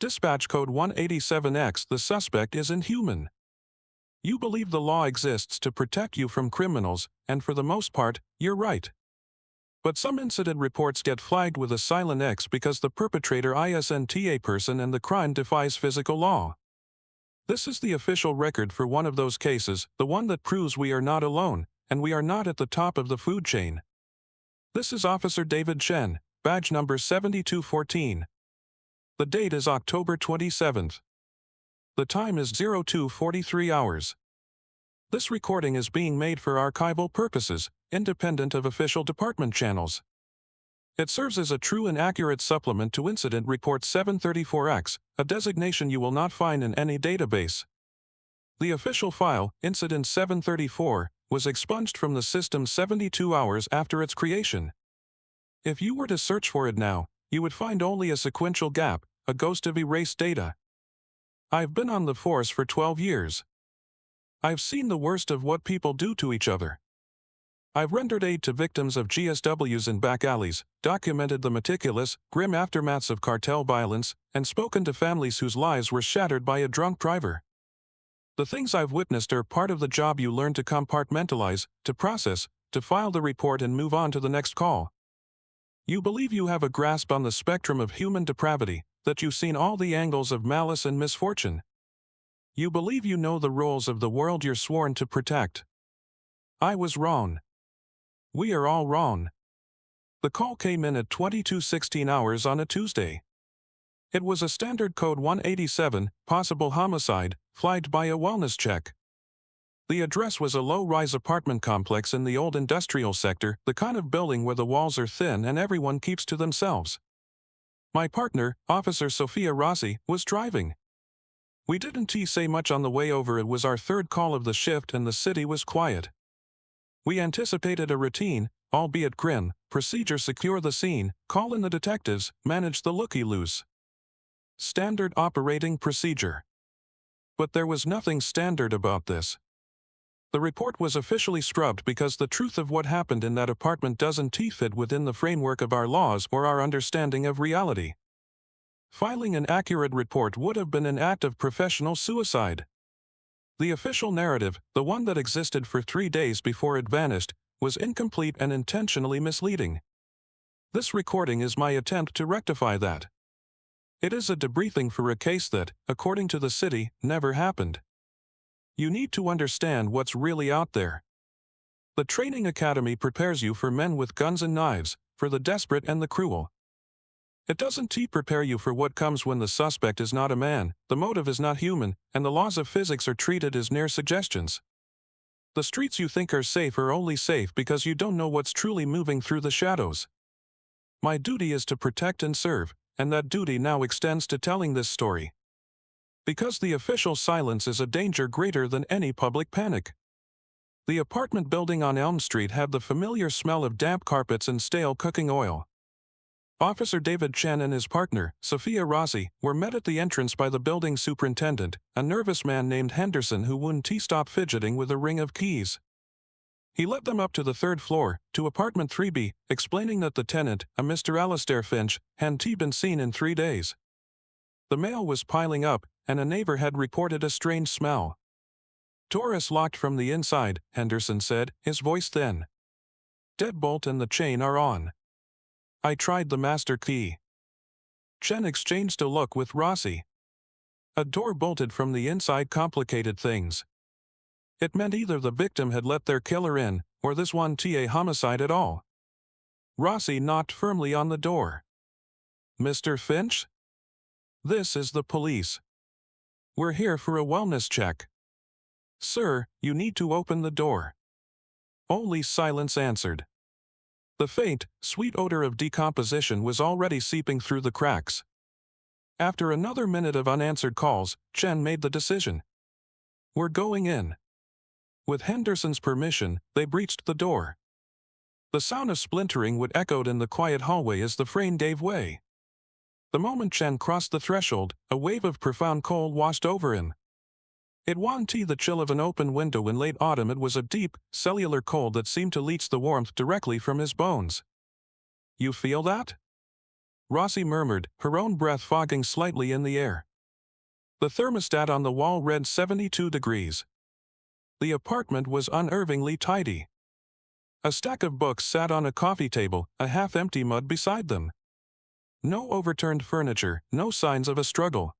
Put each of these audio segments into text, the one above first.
Dispatch code 187X. The suspect is inhuman. You believe the law exists to protect you from criminals, and for the most part, you're right. But some incident reports get flagged with a silent X because the perpetrator isn't a person and the crime defies physical law. This is the official record for one of those cases, the one that proves we are not alone, and we are not at the top of the food chain. This is Officer David Chen, badge number 7214. The date is October 27th. The time is 02:43 hours. This recording is being made for archival purposes, independent of official department channels. It serves as a true and accurate supplement to Incident Report 734X, a designation you will not find in any database. The official file, Incident 734, was expunged from the system 72 hours after its creation. If you were to search for it now, you would find only a sequential gap, a ghost of erased data. I've been on the force for 12 years. I've seen the worst of what people do to each other. I've rendered aid to victims of GSWs in back alleys, documented the meticulous, grim aftermaths of cartel violence, and spoken to families whose lives were shattered by a drunk driver. The things I've witnessed are part of the job you learn to compartmentalize, to process, to file the report and move on to the next call. You believe you have a grasp on the spectrum of human depravity, that you've seen all the angles of malice and misfortune. You believe you know the roles of the world you're sworn to protect. I was wrong. We are all wrong. The call came in at 22:16 hours on a Tuesday. It was a standard code 187, possible homicide, flagged by a wellness check. The address was a low-rise apartment complex in the old industrial sector, the kind of building where the walls are thin and everyone keeps to themselves. My partner, Officer Sophia Rossi, was driving. We didn't say much on the way over. It was our third call of the shift and the city was quiet. We anticipated a routine, albeit grim, procedure: secure the scene, call in the detectives, manage the looky-loos. Standard operating procedure. But there was nothing standard about this. The report was officially scrubbed because the truth of what happened in that apartment doesn't fit within the framework of our laws or our understanding of reality. Filing an accurate report would have been an act of professional suicide. The official narrative, the one that existed for 3 days before it vanished, was incomplete and intentionally misleading. This recording is my attempt to rectify that. It is a debriefing for a case that, according to the city, never happened. You need to understand what's really out there. The training academy prepares you for men with guns and knives, for the desperate and the cruel. It doesn't prepare you for what comes when the suspect is not a man, the motive is not human, and the laws of physics are treated as mere suggestions. The streets you think are safe are only safe because you don't know what's truly moving through the shadows. My duty is to protect and serve, and that duty now extends to telling this story. Because the official silence is a danger greater than any public panic. The apartment building on Elm Street had the familiar smell of damp carpets and stale cooking oil. Officer David Chen and his partner, Sophia Rossi, were met at the entrance by the building superintendent, a nervous man named Henderson who wouldn't stop fidgeting with a ring of keys. He led them up to the 3rd floor, to apartment 3B, explaining that the tenant, a Mr. Alistair Finch, hadn't been seen in 3 days. The mail was piling up, and a neighbor had reported a strange smell. Doors locked from the inside, Henderson said, his voice thin. Deadbolt and the chain are on. I tried the master key. Chen exchanged a look with Rossi. A door bolted from the inside complicated things. It meant either the victim had let their killer in, or this wasn't a homicide at all. Rossi knocked firmly on the door. Mr. Finch? This is the police. We're here for a wellness check. Sir, you need to open the door. Only silence answered. The faint, sweet odor of decomposition was already seeping through the cracks. After another minute of unanswered calls, Chen made the decision. We're going in. With Henderson's permission, they breached the door. The sound of splintering would echoed in the quiet hallway as the frame gave way. The moment Chen crossed the threshold, a wave of profound cold washed over him. It wasn't the chill of an open window in late autumn, it was a deep, cellular cold that seemed to leach the warmth directly from his bones. You feel that? Rossi murmured, her own breath fogging slightly in the air. The thermostat on the wall read 72 degrees. The apartment was unervingly tidy. A stack of books sat on a coffee table, a half-empty mug beside them. No overturned furniture, no signs of a struggle.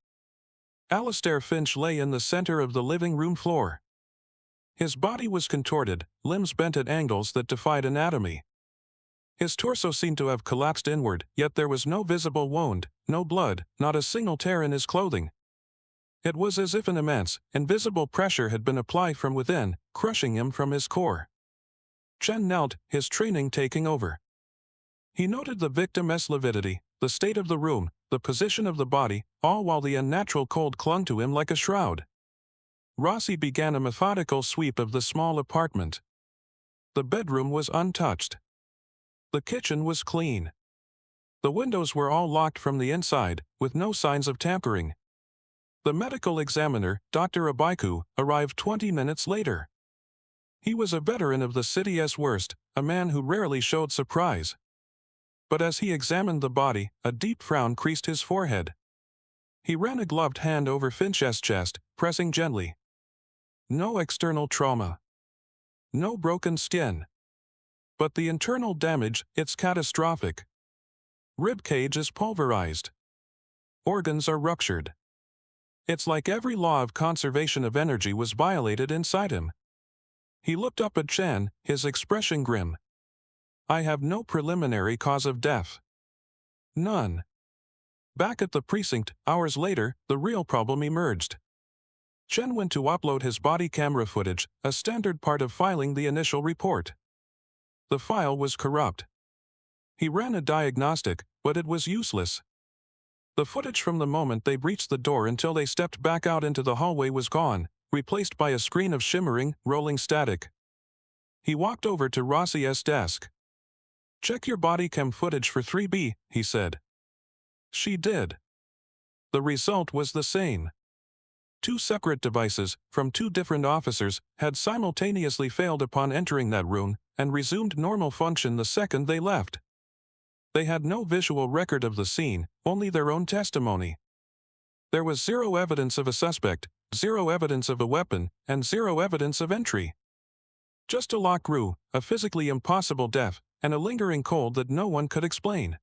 Alistair Finch lay in the center of the living room floor. His body was contorted, limbs bent at angles that defied anatomy. His torso seemed to have collapsed inward, yet there was no visible wound, no blood, not a single tear in his clothing. It was as if an immense, invisible pressure had been applied from within, crushing him from his core. Chen knelt, his training taking over. He noted the victim's lividity, the state of the room, the position of the body, all while the unnatural cold clung to him like a shroud. Rossi began a methodical sweep of the small apartment. The bedroom was untouched. The kitchen was clean. The windows were all locked from the inside, with no signs of tampering. The medical examiner, Dr. Abaiku, arrived 20 minutes later. He was a veteran of the city's worst, a man who rarely showed surprise. But as he examined the body, a deep frown creased his forehead. He ran a gloved hand over Finch's chest, pressing gently. No external trauma. No broken skin. But the internal damage, it's catastrophic. Rib cage is pulverized. Organs are ruptured. It's like every law of conservation of energy was violated inside him. He looked up at Chen, his expression grim. I have no preliminary cause of death. None. Back at the precinct, hours later, the real problem emerged. Chen went to upload his body camera footage, a standard part of filing the initial report. The file was corrupt. He ran a diagnostic, but it was useless. The footage from the moment they breached the door until they stepped back out into the hallway was gone, replaced by a screen of shimmering, rolling static. He walked over to Rossi's desk. Check your body cam footage for 3B, he said. She did. The result was the same. 2 separate devices, from 2 different officers, had simultaneously failed upon entering that room, and resumed normal function the second they left. They had no visual record of the scene, only their own testimony. There was 0 evidence of a suspect, 0 evidence of a weapon, and 0 evidence of entry. Just a locked room, a physically impossible death, and a lingering cold that no one could explain.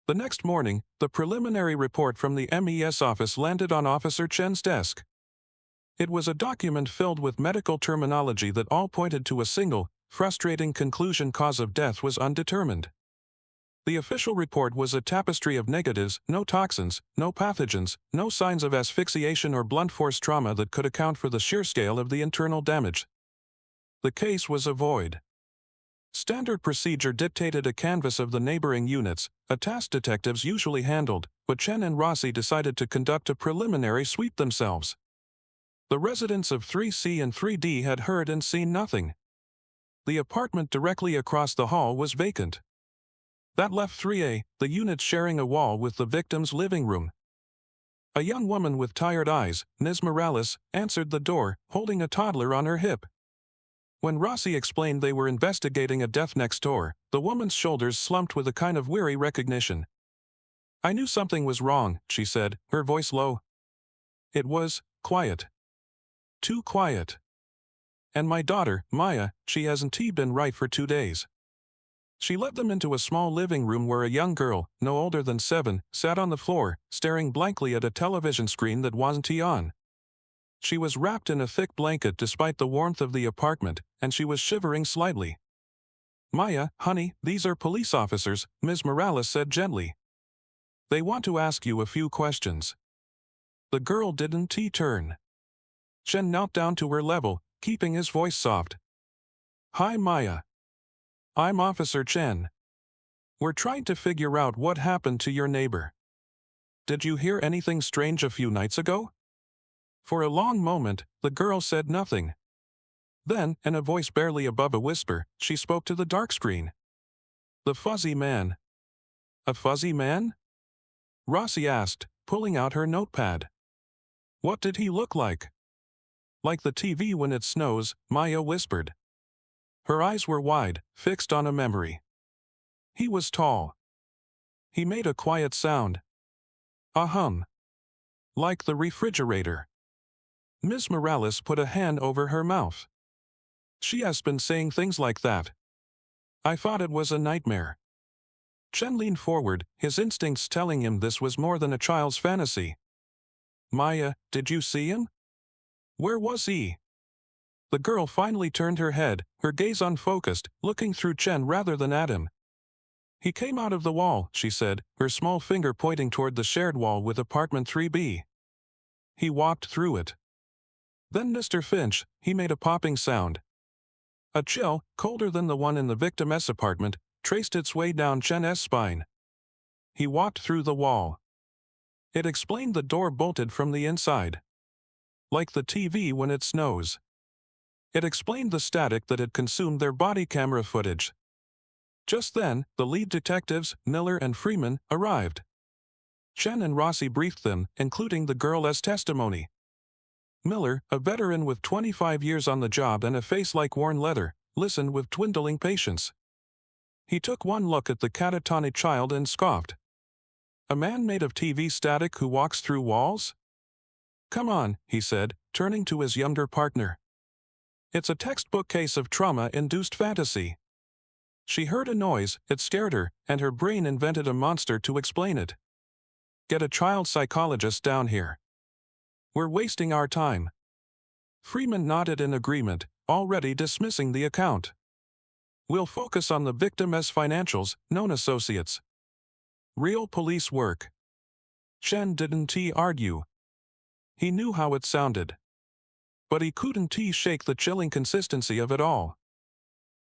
The next morning, the preliminary report from the MES office landed on Officer Chen's desk. It was a document filled with medical terminology that all pointed to a single, frustrating conclusion: cause of death was undetermined. The official report was a tapestry of negatives: no toxins, no pathogens, no signs of asphyxiation or blunt force trauma that could account for the sheer scale of the internal damage. The case was a void. Standard procedure dictated a canvass of the neighboring units, a task detectives usually handled, but Chen and Rossi decided to conduct a preliminary sweep themselves. The residents of 3C and 3D had heard and seen nothing. The apartment directly across the hall was vacant. That left 3A, the unit sharing a wall with the victim's living room. A young woman with tired eyes, Ms. Morales, answered the door, holding a toddler on her hip. When Rossi explained they were investigating a death next door, the woman's shoulders slumped with a kind of weary recognition. I knew something was wrong, she said, her voice low. It was quiet. Too quiet. And my daughter, Maya, she hasn't been right for 2 days. She led them into a small living room where a young girl, no older than 7, sat on the floor, staring blankly at a television screen that wasn't on. She was wrapped in a thick blanket despite the warmth of the apartment, and she was shivering slightly. Maya, honey, these are police officers, Ms. Morales said gently. They want to ask you a few questions. The girl didn't turn. Chen knelt down to her level, keeping his voice soft. Hi Maya. I'm Officer Chen. We're trying to figure out what happened to your neighbor. Did you hear anything strange a few nights ago? For a long moment, the girl said nothing. Then, in a voice barely above a whisper, she spoke to the dark screen. The fuzzy man. A fuzzy man? Rossi asked, pulling out her notepad. What did he look like? Like the TV when it snows, Maya whispered. Her eyes were wide, fixed on a memory. He was tall. He made a quiet sound. A hum. Like the refrigerator. Ms. Morales put a hand over her mouth. She has been saying things like that. I thought it was a nightmare. Chen leaned forward, his instincts telling him this was more than a child's fantasy. Maya, did you see him? Where was he? The girl finally turned her head, her gaze unfocused, looking through Chen rather than at him. He came out of the wall, she said, her small finger pointing toward the shared wall with apartment 3B. He walked through it. Then Mr. Finch, he made a popping sound. A chill, colder than the one in the victim's apartment, traced its way down Chen's spine. He walked through the wall. It explained the door bolted from the inside. Like the TV when it snows. It explained the static that had consumed their body camera footage. Just then, the lead detectives, Miller and Freeman, arrived. Chen and Rossi briefed them, including the girl as testimony. Miller, a veteran with 25 years on the job and a face like worn leather, listened with dwindling patience. He took one look at the catatonic child and scoffed. A man made of TV static who walks through walls? Come on, he said, turning to his younger partner. It's a textbook case of trauma-induced fantasy. She heard a noise, it scared her, and her brain invented a monster to explain it. Get a child psychologist down here. We're wasting our time. Freeman nodded in agreement, already dismissing the account. We'll focus on the victim's financials, known associates. Real police work. Chen didn't argue. He knew how it sounded. But he couldn't shake the chilling consistency of it all.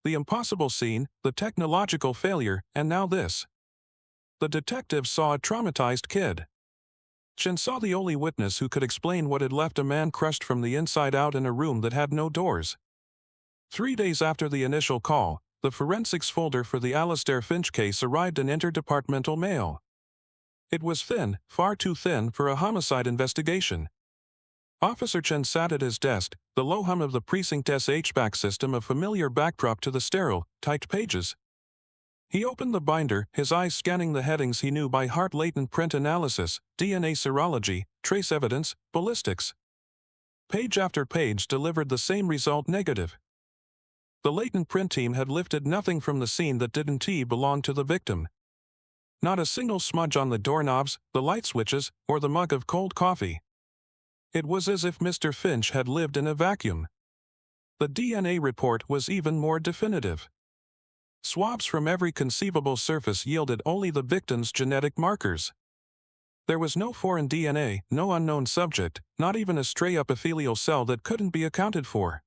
The impossible scene, the technological failure, and now this. The detective saw a traumatized kid. Chen saw the only witness who could explain what had left a man crushed from the inside out in a room that had no doors. 3 days after the initial call, the forensics folder for the Alastair Finch case arrived in interdepartmental mail. It was thin, far too thin for a homicide investigation. Officer Chen sat at his desk, the low hum of the precinct's HVAC system a familiar backdrop to the sterile, typed pages. He opened the binder, his eyes scanning the headings he knew by heart: latent print analysis, DNA serology, trace evidence, ballistics. Page after page delivered the same result: negative. The latent print team had lifted nothing from the scene that didn't belong to the victim. Not a single smudge on the doorknobs, the light switches, or the mug of cold coffee. It was as if Mr. Finch had lived in a vacuum. The DNA report was even more definitive. Swabs from every conceivable surface yielded only the victim's genetic markers. There was no foreign DNA, no unknown subject, not even a stray epithelial cell that couldn't be accounted for.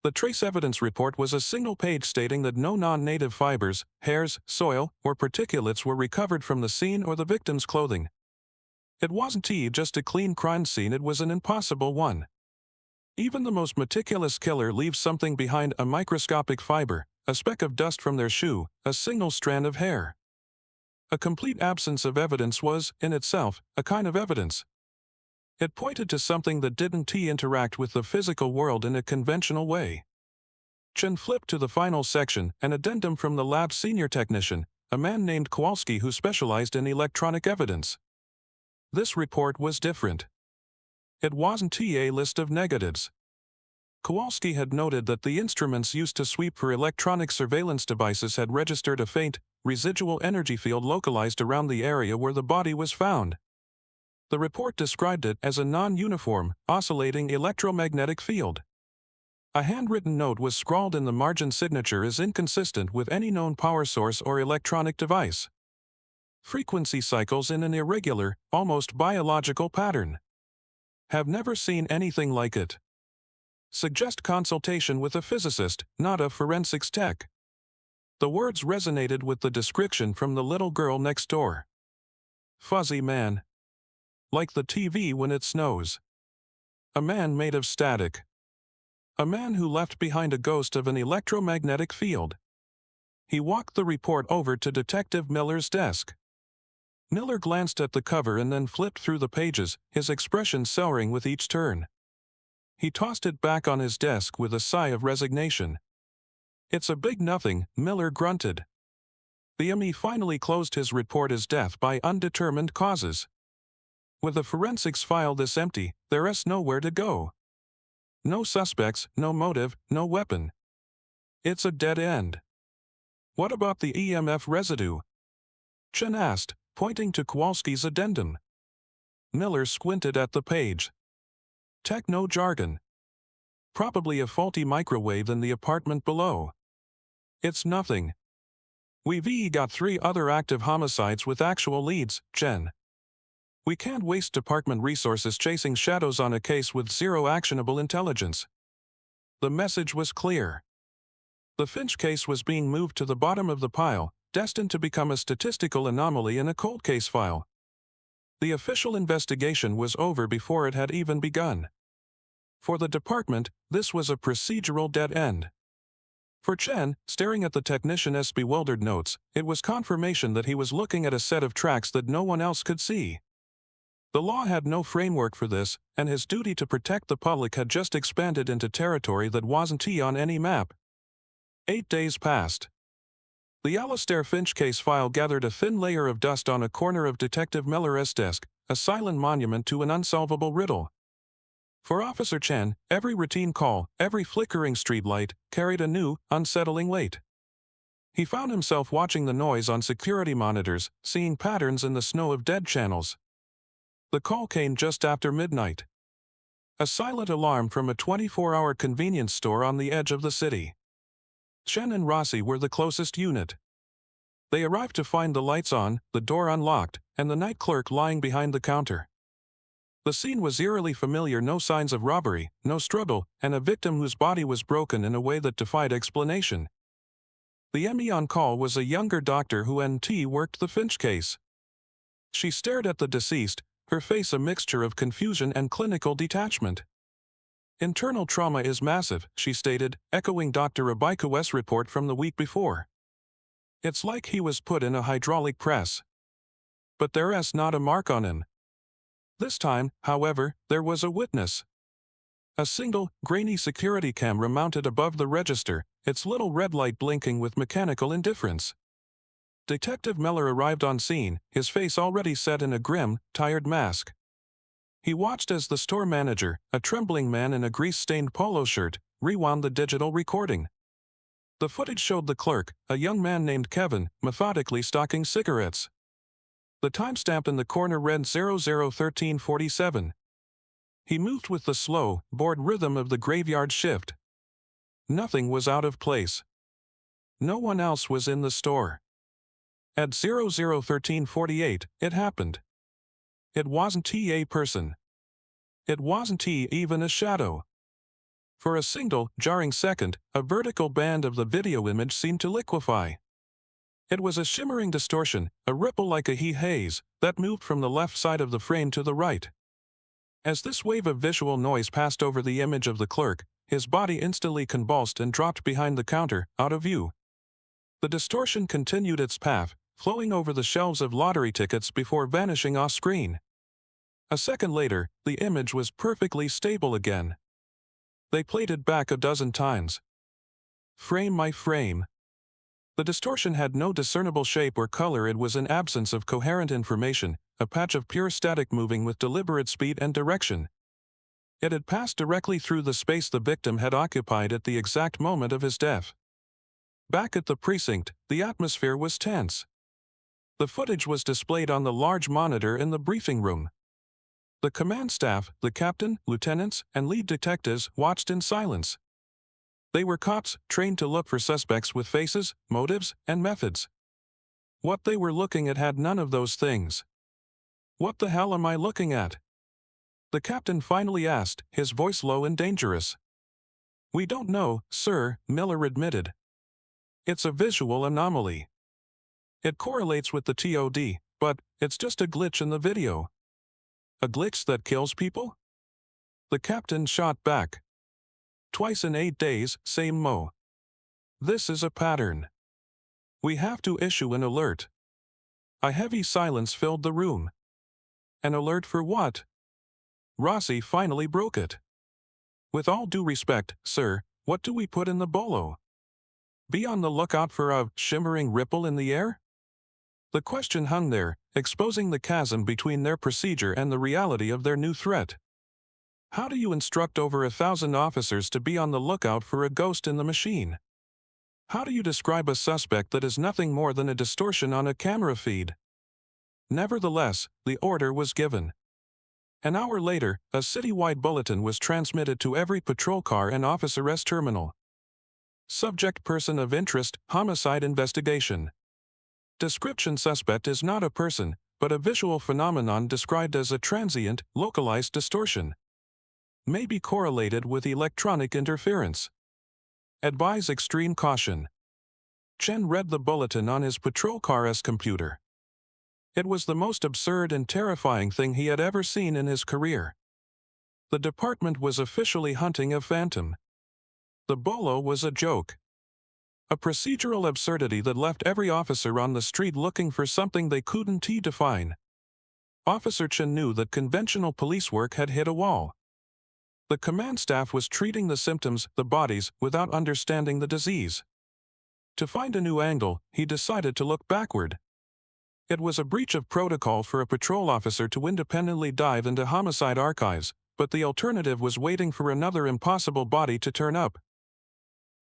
The trace evidence report was a single page stating that no non-native fibers, hairs, soil, or particulates were recovered from the scene or the victim's clothing. It wasn't just a clean crime scene, it was an impossible one. Even the most meticulous killer leaves something behind: a microscopic fiber, a speck of dust from their shoe, a single strand of hair. A complete absence of evidence was, in itself, a kind of evidence. It pointed to something that didn't interact with the physical world in a conventional way. Chen flipped to the final section, an addendum from the lab's senior technician, a man named Kowalski who specialized in electronic evidence. This report was different. It wasn't a list of negatives. Kowalski had noted that the instruments used to sweep for electronic surveillance devices had registered a faint, residual energy field localized around the area where the body was found. The report described it as a non-uniform, oscillating electromagnetic field. A handwritten note was scrawled in the margin: signature is inconsistent with any known power source or electronic device. Frequency cycles in an irregular, almost biological pattern. Have never seen anything like it. Suggest consultation with a physicist, not a forensics tech. The words resonated with the description from the little girl next door. Fuzzy man. Like the TV when it snows. A man made of static. A man who left behind a ghost of an electromagnetic field. He walked the report over to Detective Miller's desk. Miller glanced at the cover and then flipped through the pages, his expression souring with each turn. He tossed it back on his desk with a sigh of resignation. It's a big nothing, Miller grunted. The ME finally closed his report as death by undetermined causes. With the forensics file this empty, there is nowhere to go. No suspects, no motive, no weapon. It's a dead end. What about the EMF residue? Chen asked, pointing to Kowalski's addendum. Miller squinted at the page. Techno jargon. Probably a faulty microwave in the apartment below. It's nothing. We've got 3 other active homicides with actual leads, Chen. We can't waste department resources chasing shadows on a case with 0 actionable intelligence. The message was clear. The Finch case was being moved to the bottom of the pile, destined to become a statistical anomaly in a cold case file. The official investigation was over before it had even begun. For the department, this was a procedural dead end. For Chen, staring at the technician's bewildered notes, it was confirmation that he was looking at a set of tracks that no one else could see. The law had no framework for this, and his duty to protect the public had just expanded into territory that wasn't on any map. 8 days passed. The Alastair Finch case file gathered a thin layer of dust on a corner of Detective Miller's desk, a silent monument to an unsolvable riddle. For Officer Chen, every routine call, every flickering streetlight, carried a new, unsettling weight. He found himself watching the noise on security monitors, seeing patterns in the snow of dead channels. The call came just after midnight. A silent alarm from a 24-hour convenience store on the edge of the city. Chen and Rossi were the closest unit. They arrived to find the lights on, the door unlocked, and the night clerk lying behind the counter. The scene was eerily familiar, no signs of robbery, no struggle, and a victim whose body was broken in a way that defied explanation. The ME on call was a younger doctor who worked the Finch case. She stared at the deceased, her face a mixture of confusion and clinical detachment. Internal trauma is massive, she stated, echoing Dr. Abiku's report from the week before. It's like he was put in a hydraulic press. But there's not a mark on him. This time, however, there was a witness. A single, grainy security camera mounted above the register, its little red light blinking with mechanical indifference. Detective Miller arrived on scene, his face already set in a grim, tired mask. He watched as the store manager, a trembling man in a grease-stained polo shirt, rewound the digital recording. The footage showed the clerk, a young man named Kevin, methodically stocking cigarettes. The timestamp in the corner read 00:13:47. He moved with the slow, bored rhythm of the graveyard shift. Nothing was out of place. No one else was in the store. At 00:13:48, it happened. It wasn't a person. It wasn't even a shadow. For a single, jarring second, a vertical band of the video image seemed to liquefy. It was a shimmering distortion, a ripple like a haze, that moved from the left side of the frame to the right. As this wave of visual noise passed over the image of the clerk, his body instantly convulsed and dropped behind the counter, out of view. The distortion continued its path, flowing over the shelves of lottery tickets before vanishing off-screen. A second later, the image was perfectly stable again. They played it back a dozen times. Frame by frame. The distortion had no discernible shape or color. It was an absence of coherent information, a patch of pure static moving with deliberate speed and direction. It had passed directly through the space the victim had occupied at the exact moment of his death. Back at the precinct, the atmosphere was tense. The footage was displayed on the large monitor in the briefing room. The command staff, the captain, lieutenants, and lead detectives watched in silence. They were cops, trained to look for suspects with faces, motives, and methods. What they were looking at had none of those things. "What the hell am I looking at?" the captain finally asked, his voice low and dangerous. "We don't know, sir," Miller admitted. "It's a visual anomaly. It correlates with the TOD, but it's just a glitch in the video." "A glitch that kills people?" the captain shot back. "Twice in 8 days, same mo. This is a pattern. We have to issue an alert." A heavy silence filled the room. "An alert for what?" Rossi finally broke it. "With all due respect, sir, what do we put in the bolo? Be on the lookout for a shimmering ripple in the air?" The question hung there, exposing the chasm between their procedure and the reality of their new threat. How do you instruct over 1,000 officers to be on the lookout for a ghost in the machine? How do you describe a suspect that is nothing more than a distortion on a camera feed? Nevertheless, the order was given. An hour later, a citywide bulletin was transmitted to every patrol car and office arrest terminal. Subject: person of interest, homicide investigation. Description: suspect is not a person, but a visual phenomenon described as a transient, localized distortion. May be correlated with electronic interference. Advise extreme caution. Chen read the bulletin on his patrol car's computer. It was the most absurd and terrifying thing he had ever seen in his career. The department was officially hunting a phantom. The bolo was a joke. A procedural absurdity that left every officer on the street looking for something they couldn't define. Officer Chen knew that conventional police work had hit a wall. The command staff was treating the symptoms, the bodies, without understanding the disease. To find a new angle, he decided to look backward. It was a breach of protocol for a patrol officer to independently dive into homicide archives, but the alternative was waiting for another impossible body to turn up.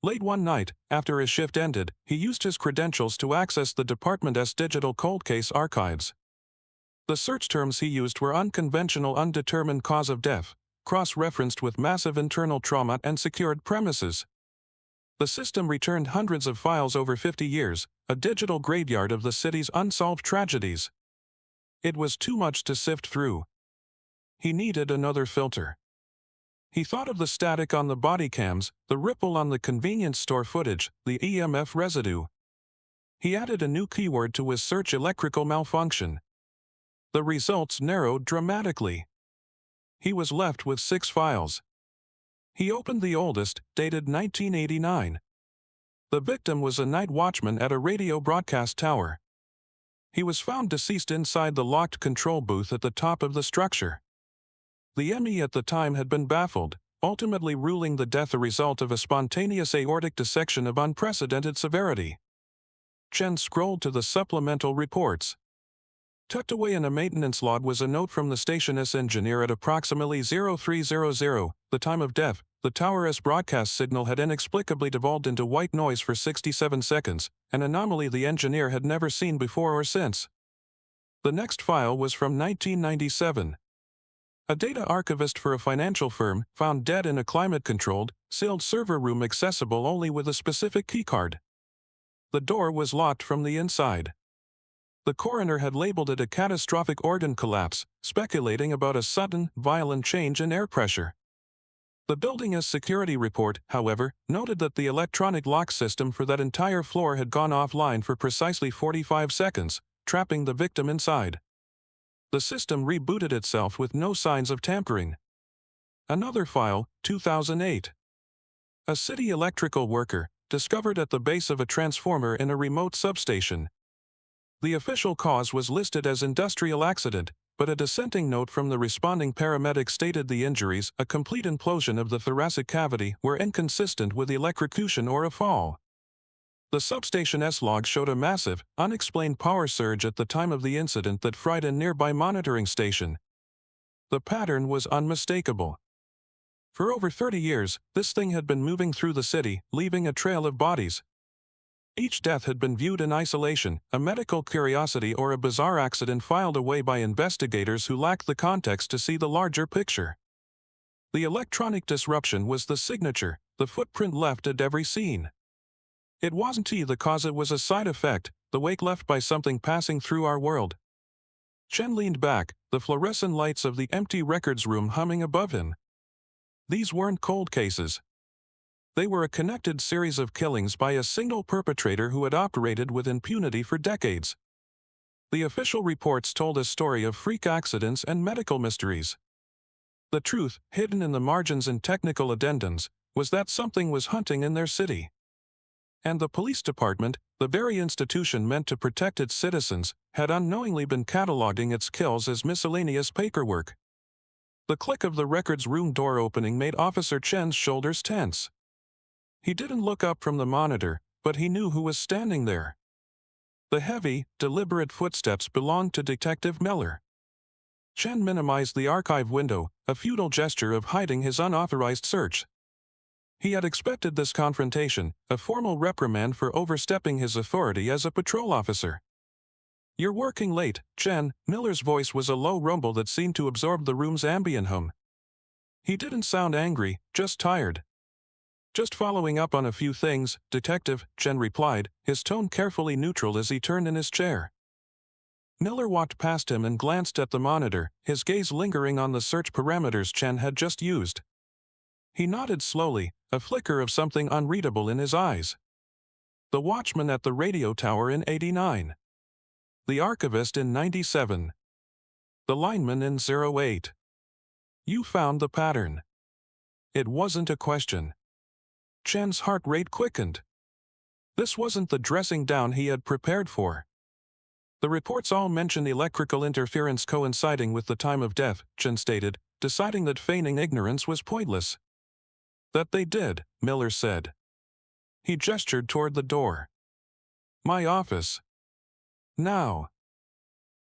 Late one night, after his shift ended, he used his credentials to access the department's digital cold case archives. The search terms he used were unconventional undetermined cause of death, cross-referenced with massive internal trauma and secured premises. The system returned hundreds of files over 50 years, a digital graveyard of the city's unsolved tragedies. It was too much to sift through. He needed another filter. He thought of the static on the body cams, the ripple on the convenience store footage, the EMF residue. He added a new keyword to his search: electrical malfunction. The results narrowed dramatically. He was left with 6 files. He opened the oldest, dated 1989. The victim was a night watchman at a radio broadcast tower. He was found deceased inside the locked control booth at the top of the structure. The ME at the time had been baffled, ultimately ruling the death a result of a spontaneous aortic dissection of unprecedented severity. Chen scrolled to the supplemental reports. Tucked away in a maintenance log was a note from the station's engineer at approximately 0300, the time of death. The tower's broadcast signal had inexplicably devolved into white noise for 67 seconds, an anomaly the engineer had never seen before or since. The next file was from 1997. A data archivist for a financial firm found dead in a climate-controlled, sealed server room accessible only with a specific keycard. The door was locked from the inside. The coroner had labeled it a catastrophic organ collapse, speculating about a sudden, violent change in air pressure. The building's security report, however, noted that the electronic lock system for that entire floor had gone offline for precisely 45 seconds, trapping the victim inside. The system rebooted itself with no signs of tampering. Another file, 2008. A city electrical worker, discovered at the base of a transformer in a remote substation. The official cause was listed as industrial accident, but a dissenting note from the responding paramedic stated the injuries, a complete implosion of the thoracic cavity, were inconsistent with electrocution or a fall. The substation's log showed a massive, unexplained power surge at the time of the incident that fried a nearby monitoring station. The pattern was unmistakable. For over 30 years, this thing had been moving through the city, leaving a trail of bodies. Each death had been viewed in isolation, a medical curiosity or a bizarre accident filed away by investigators who lacked the context to see the larger picture. The electronic disruption was the signature, the footprint left at every scene. It wasn't the cause, it was a side effect, the wake left by something passing through our world. Chen leaned back, the fluorescent lights of the empty records room humming above him. These weren't cold cases. They were a connected series of killings by a single perpetrator who had operated with impunity for decades. The official reports told a story of freak accidents and medical mysteries. The truth, hidden in the margins and technical addendums, was that something was hunting in their city. And the police department, the very institution meant to protect its citizens, had unknowingly been cataloging its kills as miscellaneous paperwork. The click of the records room door opening made Officer Chen's shoulders tense. He didn't look up from the monitor, but he knew who was standing there. The heavy, deliberate footsteps belonged to Detective Miller. Chen minimized the archive window, a futile gesture of hiding his unauthorized search. He had expected this confrontation, a formal reprimand for overstepping his authority as a patrol officer. "You're working late, Chen." Miller's voice was a low rumble that seemed to absorb the room's ambient hum. He didn't sound angry, just tired. "Just following up on a few things, Detective," Chen replied, his tone carefully neutral as he turned in his chair. Miller walked past him and glanced at the monitor, his gaze lingering on the search parameters Chen had just used. He nodded slowly, a flicker of something unreadable in his eyes. The watchman at the radio tower in 89. The archivist in 97. The lineman in 08. You found the pattern. It wasn't a question. Chen's heart rate quickened. This wasn't the dressing down he had prepared for. The reports all mention electrical interference coinciding with the time of death, Chen stated, deciding that feigning ignorance was pointless. "That they did," Miller said. He gestured toward the door. "My office." Now.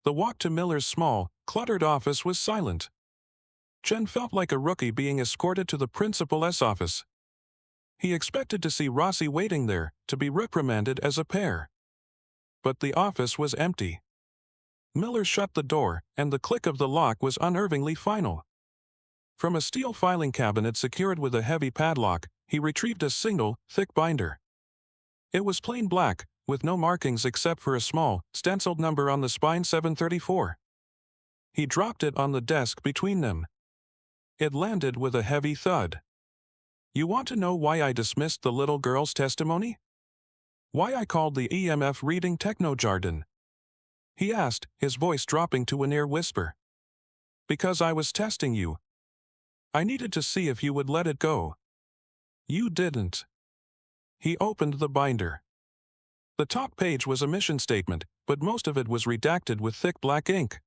The walk to Miller's small, cluttered office was silent. Chen felt like a rookie being escorted to the principal's office. He expected to see Rossi waiting there, to be reprimanded as a pair. But the office was empty. Miller shut the door, and the click of the lock was unnervingly final. From a steel filing cabinet secured with a heavy padlock, he retrieved a single, thick binder. It was plain black, with no markings except for a small, stenciled number on the spine, 734. He dropped it on the desk between them. It landed with a heavy thud. "You want to know why I dismissed the little girl's testimony? Why I called the EMF reading techno-jargon?" he asked, his voice dropping to a near whisper. "Because I was testing you. I needed to see if you would let it go. You didn't." He opened the binder. The top page was a mission statement, but most of it was redacted with thick black ink.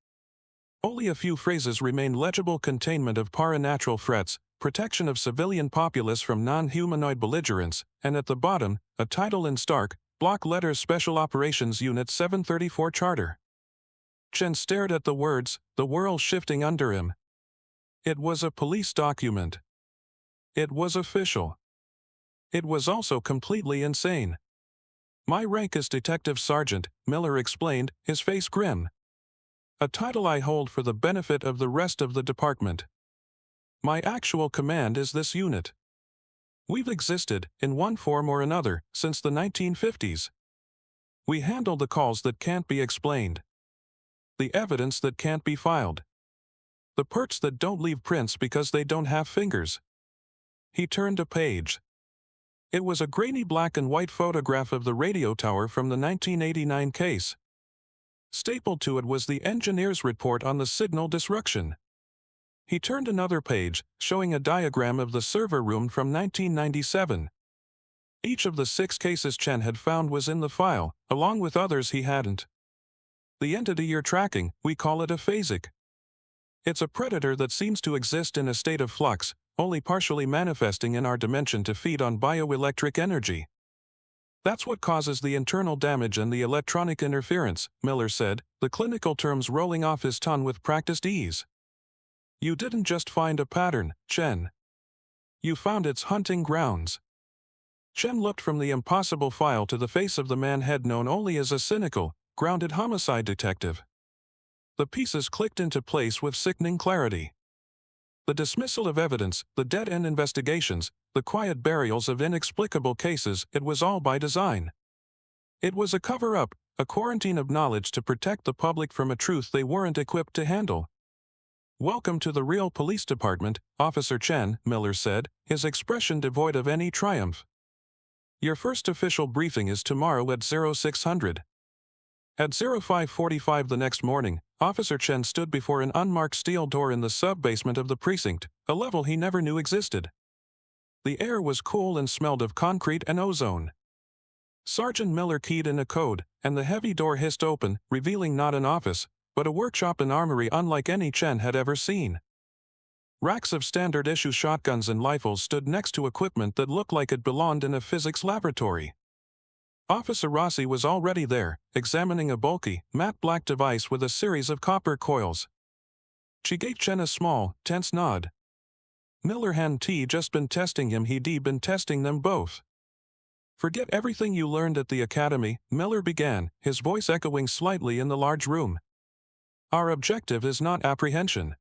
Only a few phrases remained legible: containment of paranatural threats, protection of civilian populace from non-humanoid belligerents, and at the bottom, a title in stark, block letters: Special Operations Unit 734 Charter. Chen stared at the words, the world shifting under him. It was a police document. It was official. It was also completely insane. "My rank is Detective Sergeant," Miller explained, his face grim. "A title I hold for the benefit of the rest of the department. My actual command is this unit. We've existed, in one form or another, since the 1950s. We handle the calls that can't be explained. The evidence that can't be filed. The perts that don't leave prints because they don't have fingers." He turned a page. It was a grainy black and white photograph of the radio tower from the 1989 case. Stapled to it was the engineer's report on the signal disruption. He turned another page, showing a diagram of the server room from 1997. Each of the 6 cases Chen had found was in the file, along with others he hadn't. "The entity you're tracking, we call it a Phasic. It's a predator that seems to exist in a state of flux, only partially manifesting in our dimension to feed on bioelectric energy. That's what causes the internal damage and the electronic interference," Miller said, the clinical terms rolling off his tongue with practiced ease. "You didn't just find a pattern, Chen. You found its hunting grounds." Chen looked from the impossible file to the face of the man he'd known only as a cynical, grounded homicide detective. The pieces clicked into place with sickening clarity. The dismissal of evidence, the dead-end investigations, the quiet burials of inexplicable cases, it was all by design. It was a cover-up, a quarantine of knowledge to protect the public from a truth they weren't equipped to handle. "Welcome to the real police department, Officer Chen," Miller said, his expression devoid of any triumph. "Your first official briefing is tomorrow at 0600. At 0545 the next morning, Officer Chen stood before an unmarked steel door in the sub-basement of the precinct, a level he never knew existed. The air was cool and smelled of concrete and ozone. Sergeant Miller keyed in a code, and the heavy door hissed open, revealing not an office, but a workshop and armory unlike any Chen had ever seen. Racks of standard-issue shotguns and rifles stood next to equipment that looked like it belonged in a physics laboratory. Officer Rossi was already there, examining a bulky, matte black device with a series of copper coils. She gave Chen a small, tense nod. Miller hadn't just been testing him, he'd been testing them both. Forget everything you learned at the academy, Miller began, his voice echoing slightly in the large room. Our objective is not apprehension.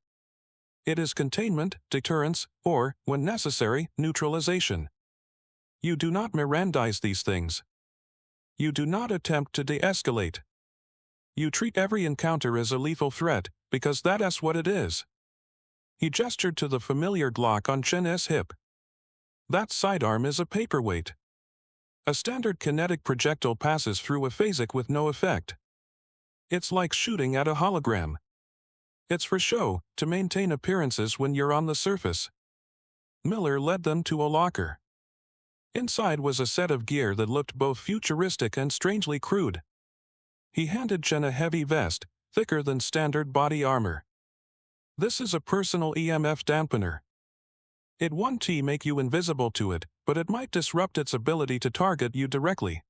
It is containment, deterrence, or, when necessary, neutralization. You do not Mirandize these things. You do not attempt to de-escalate. You treat every encounter as a lethal threat, because that's what it is. He gestured to the familiar Glock on Chen's hip. That sidearm is a paperweight. A standard kinetic projectile passes through a Phasic with no effect. It's like shooting at a hologram. It's for show, to maintain appearances when you're on the surface. Miller led them to a locker. Inside was a set of gear that looked both futuristic and strangely crude. He handed Chen a heavy vest, thicker than standard body armor. This is a personal EMF dampener. It won't make you invisible to it, but it might disrupt its ability to target you directly.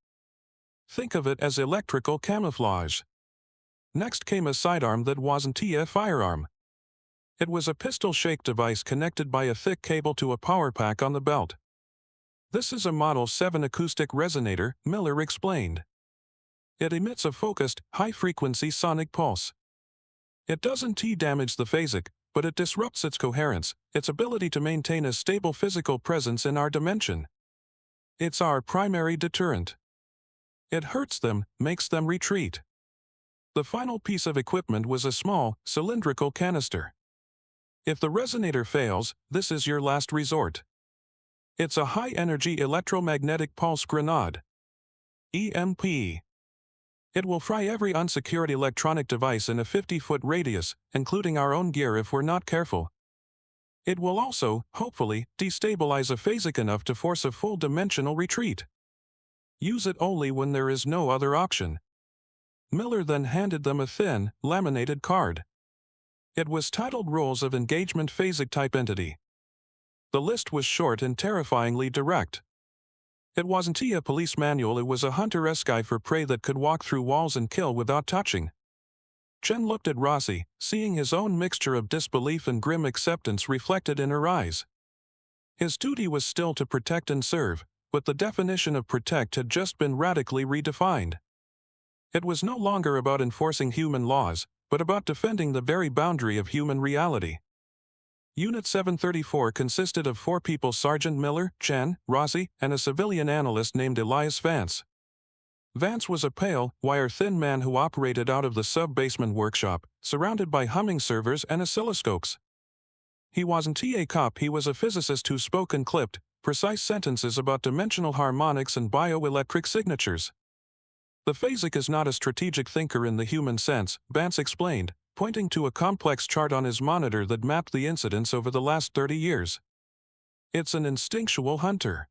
Think of it as electrical camouflage. Next came a sidearm that wasn't a firearm. It was a pistol-shaped device connected by a thick cable to a power pack on the belt. This is a Model 7 acoustic resonator, Miller explained. It emits a focused, high-frequency sonic pulse. It doesn't damage the Phasic, but it disrupts its coherence, its ability to maintain a stable physical presence in our dimension. It's our primary deterrent. It hurts them, makes them retreat. The final piece of equipment was a small, cylindrical canister. If the resonator fails, this is your last resort. It's a high-energy electromagnetic pulse grenade. EMP. It will fry every unsecured electronic device in a 50-foot radius, including our own gear if we're not careful. It will also, hopefully, destabilize a Phasic enough to force a full-dimensional retreat. Use it only when there is no other option. Miller then handed them a thin, laminated card. It was titled Rules of Engagement Phasic-type Entity. The list was short and terrifyingly direct. It wasn't a police manual, it was a hunter-esque guide for prey that could walk through walls and kill without touching. Chen looked at Rossi, seeing his own mixture of disbelief and grim acceptance reflected in her eyes. His duty was still to protect and serve, but the definition of protect had just been radically redefined. It was no longer about enforcing human laws, but about defending the very boundary of human reality. Unit 734 consisted of 4 people: Sergeant Miller, Chen, Rossi, and a civilian analyst named Elias Vance. Vance was a pale, wire-thin man who operated out of the sub-basement workshop, surrounded by humming servers and oscilloscopes. He wasn't a cop, he was a physicist who spoke in clipped, precise sentences about dimensional harmonics and bioelectric signatures. The Phasic is not a strategic thinker in the human sense, Vance explained, pointing to a complex chart on his monitor that mapped the incidents over the last 30 years. It's an instinctual hunter.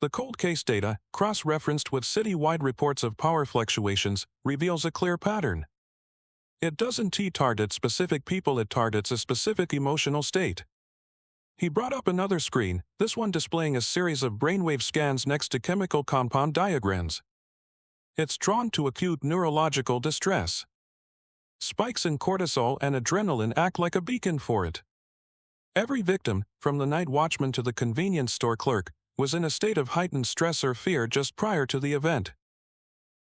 The cold case data, cross-referenced with city-wide reports of power fluctuations, reveals a clear pattern. It doesn't target specific people, it targets a specific emotional state. He brought up another screen, this one displaying a series of brainwave scans next to chemical compound diagrams. It's drawn to acute neurological distress. Spikes in cortisol and adrenaline act like a beacon for it. Every victim, from the night watchman to the convenience store clerk, was in a state of heightened stress or fear just prior to the event.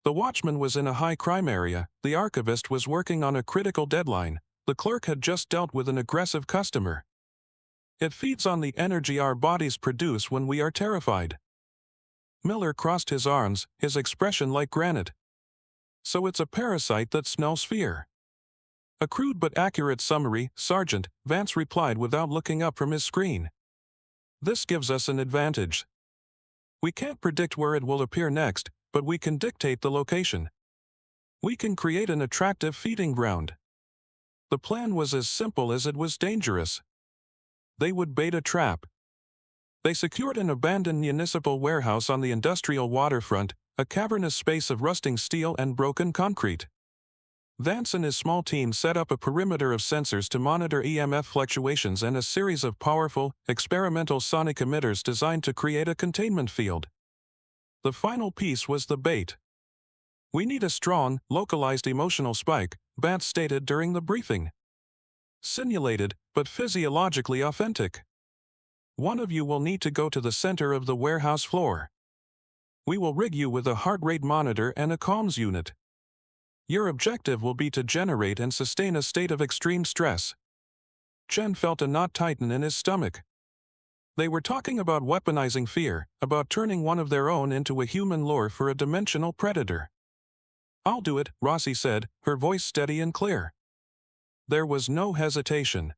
The watchman was in a high-crime area, the archivist was working on a critical deadline, the clerk had just dealt with an aggressive customer. It feeds on the energy our bodies produce when we are terrified. Miller crossed his arms, his expression like granite. So it's a parasite that smells fear. A crude but accurate summary, Sergeant, Vance replied without looking up from his screen. This gives us an advantage. We can't predict where it will appear next, but we can dictate the location. We can create an attractive feeding ground. The plan was as simple as it was dangerous. They would bait a trap. They secured an abandoned municipal warehouse on the industrial waterfront, a cavernous space of rusting steel and broken concrete. Vance and his small team set up a perimeter of sensors to monitor EMF fluctuations and a series of powerful, experimental sonic emitters designed to create a containment field. The final piece was the bait. "We need a strong, localized emotional spike," Vance stated during the briefing. "Simulated, but physiologically authentic. One of you will need to go to the center of the warehouse floor. We will rig you with a heart rate monitor and a comms unit. Your objective will be to generate and sustain a state of extreme stress." Chen felt a knot tighten in his stomach. They were talking about weaponizing fear, about turning one of their own into a human lure for a dimensional predator. "I'll do it," Rossi said, her voice steady and clear. There was no hesitation.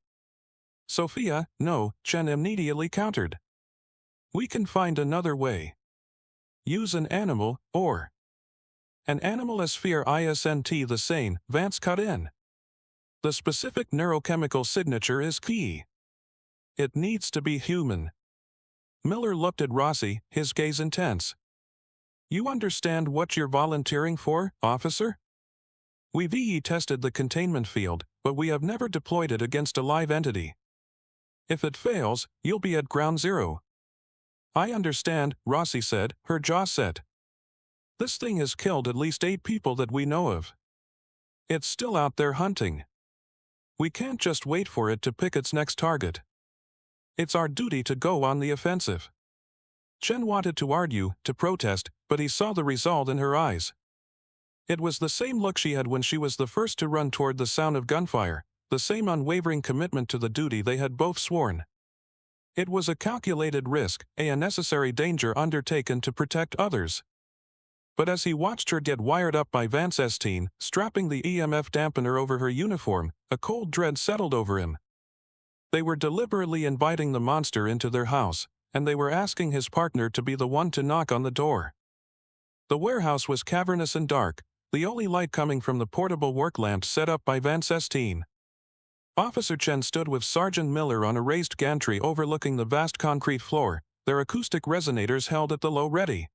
"Sophia, no," Chen immediately countered. "We can find another way. Use an animal, or..." "An animal as fear isn't the same," Vance cut in. "The specific neurochemical signature is key. It needs to be human." Miller looked at Rossi, his gaze intense. "You understand what you're volunteering for, officer? We've tested the containment field, but we have never deployed it against a live entity. If it fails, you'll be at ground zero." "I understand," Rossi said, her jaw set. "This thing has killed at least 8 people that we know of. It's still out there hunting. We can't just wait for it to pick its next target. It's our duty to go on the offensive." Chen wanted to argue, to protest, but he saw the result in her eyes. It was the same look she had when she was the first to run toward the sound of gunfire, the same unwavering commitment to the duty they had both sworn. It was a calculated risk, a necessary danger undertaken to protect others. But as he watched her get wired up by Vance's team, strapping the EMF dampener over her uniform, a cold dread settled over him. They were deliberately inviting the monster into their house, and they were asking his partner to be the one to knock on the door. The warehouse was cavernous and dark, the only light coming from the portable work lamps set up by Vance's team. Officer Chen stood with Sergeant Miller on a raised gantry overlooking the vast concrete floor, their acoustic resonators held at the low ready.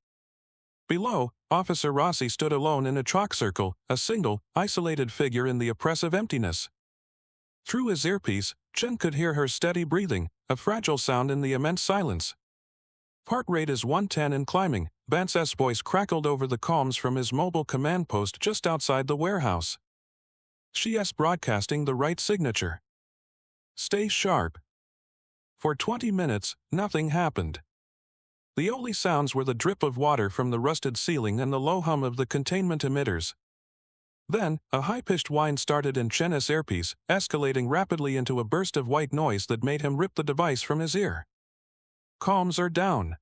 Below, Officer Rossi stood alone in a chalk circle, a single, isolated figure in the oppressive emptiness. Through his earpiece, Chen could hear her steady breathing, a fragile sound in the immense silence. "Heart rate is 110 and climbing," Vance's voice crackled over the comms from his mobile command post just outside the warehouse. "She's broadcasting the right signature. Stay sharp." For 20 minutes, nothing happened. The only sounds were the drip of water from the rusted ceiling and the low hum of the containment emitters. Then, a high-pitched whine started in Chen's earpiece, escalating rapidly into a burst of white noise that made him rip the device from his ear. "Comms are down."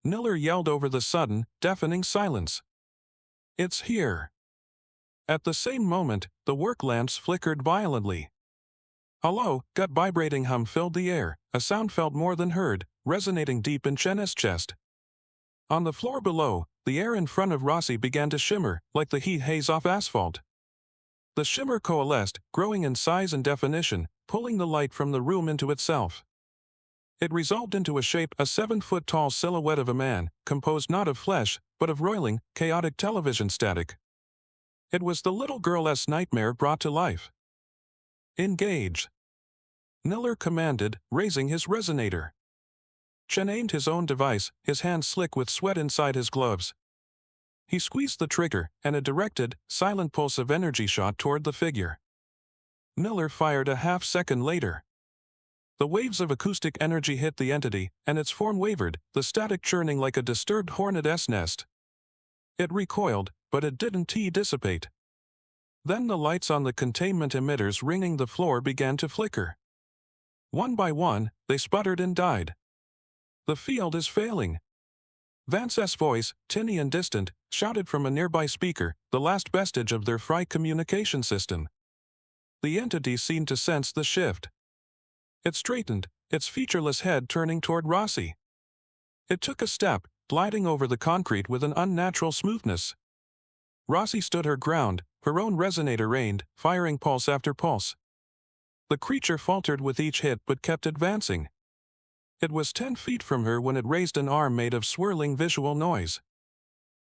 Miller yelled over the sudden, deafening silence. "It's here." At the same moment, the work lamps flickered violently. A low, gut-vibrating hum filled the air, a sound felt more than heard, resonating deep in Chen's chest. On the floor below, the air in front of Rossi began to shimmer, like the heat haze off asphalt. The shimmer coalesced, growing in size and definition, pulling the light from the room into itself. It resolved into a shape, a 7-foot-tall silhouette of a man, composed not of flesh, but of roiling, chaotic television static. It was the little girl's nightmare brought to life. "Engage," Miller commanded, raising his resonator. Chen aimed his own device, his hands slick with sweat inside his gloves. He squeezed the trigger, and a directed, silent pulse of energy shot toward the figure. Miller fired a half-second later. The waves of acoustic energy hit the entity, and its form wavered, the static churning like a disturbed hornet's nest. It recoiled, but it didn't dissipate. Then the lights on the containment emitters ringing the floor began to flicker. One by one, they sputtered and died. "The field is failing." Vance's voice, tinny and distant, shouted from a nearby speaker, the last vestige of their Fry communication system. The entity seemed to sense the shift. It straightened, its featureless head turning toward Rossi. It took a step, gliding over the concrete with an unnatural smoothness. Rossi stood her ground, her own resonator aimed, firing pulse after pulse. The creature faltered with each hit but kept advancing. It was 10 feet from her when it raised an arm made of swirling visual noise.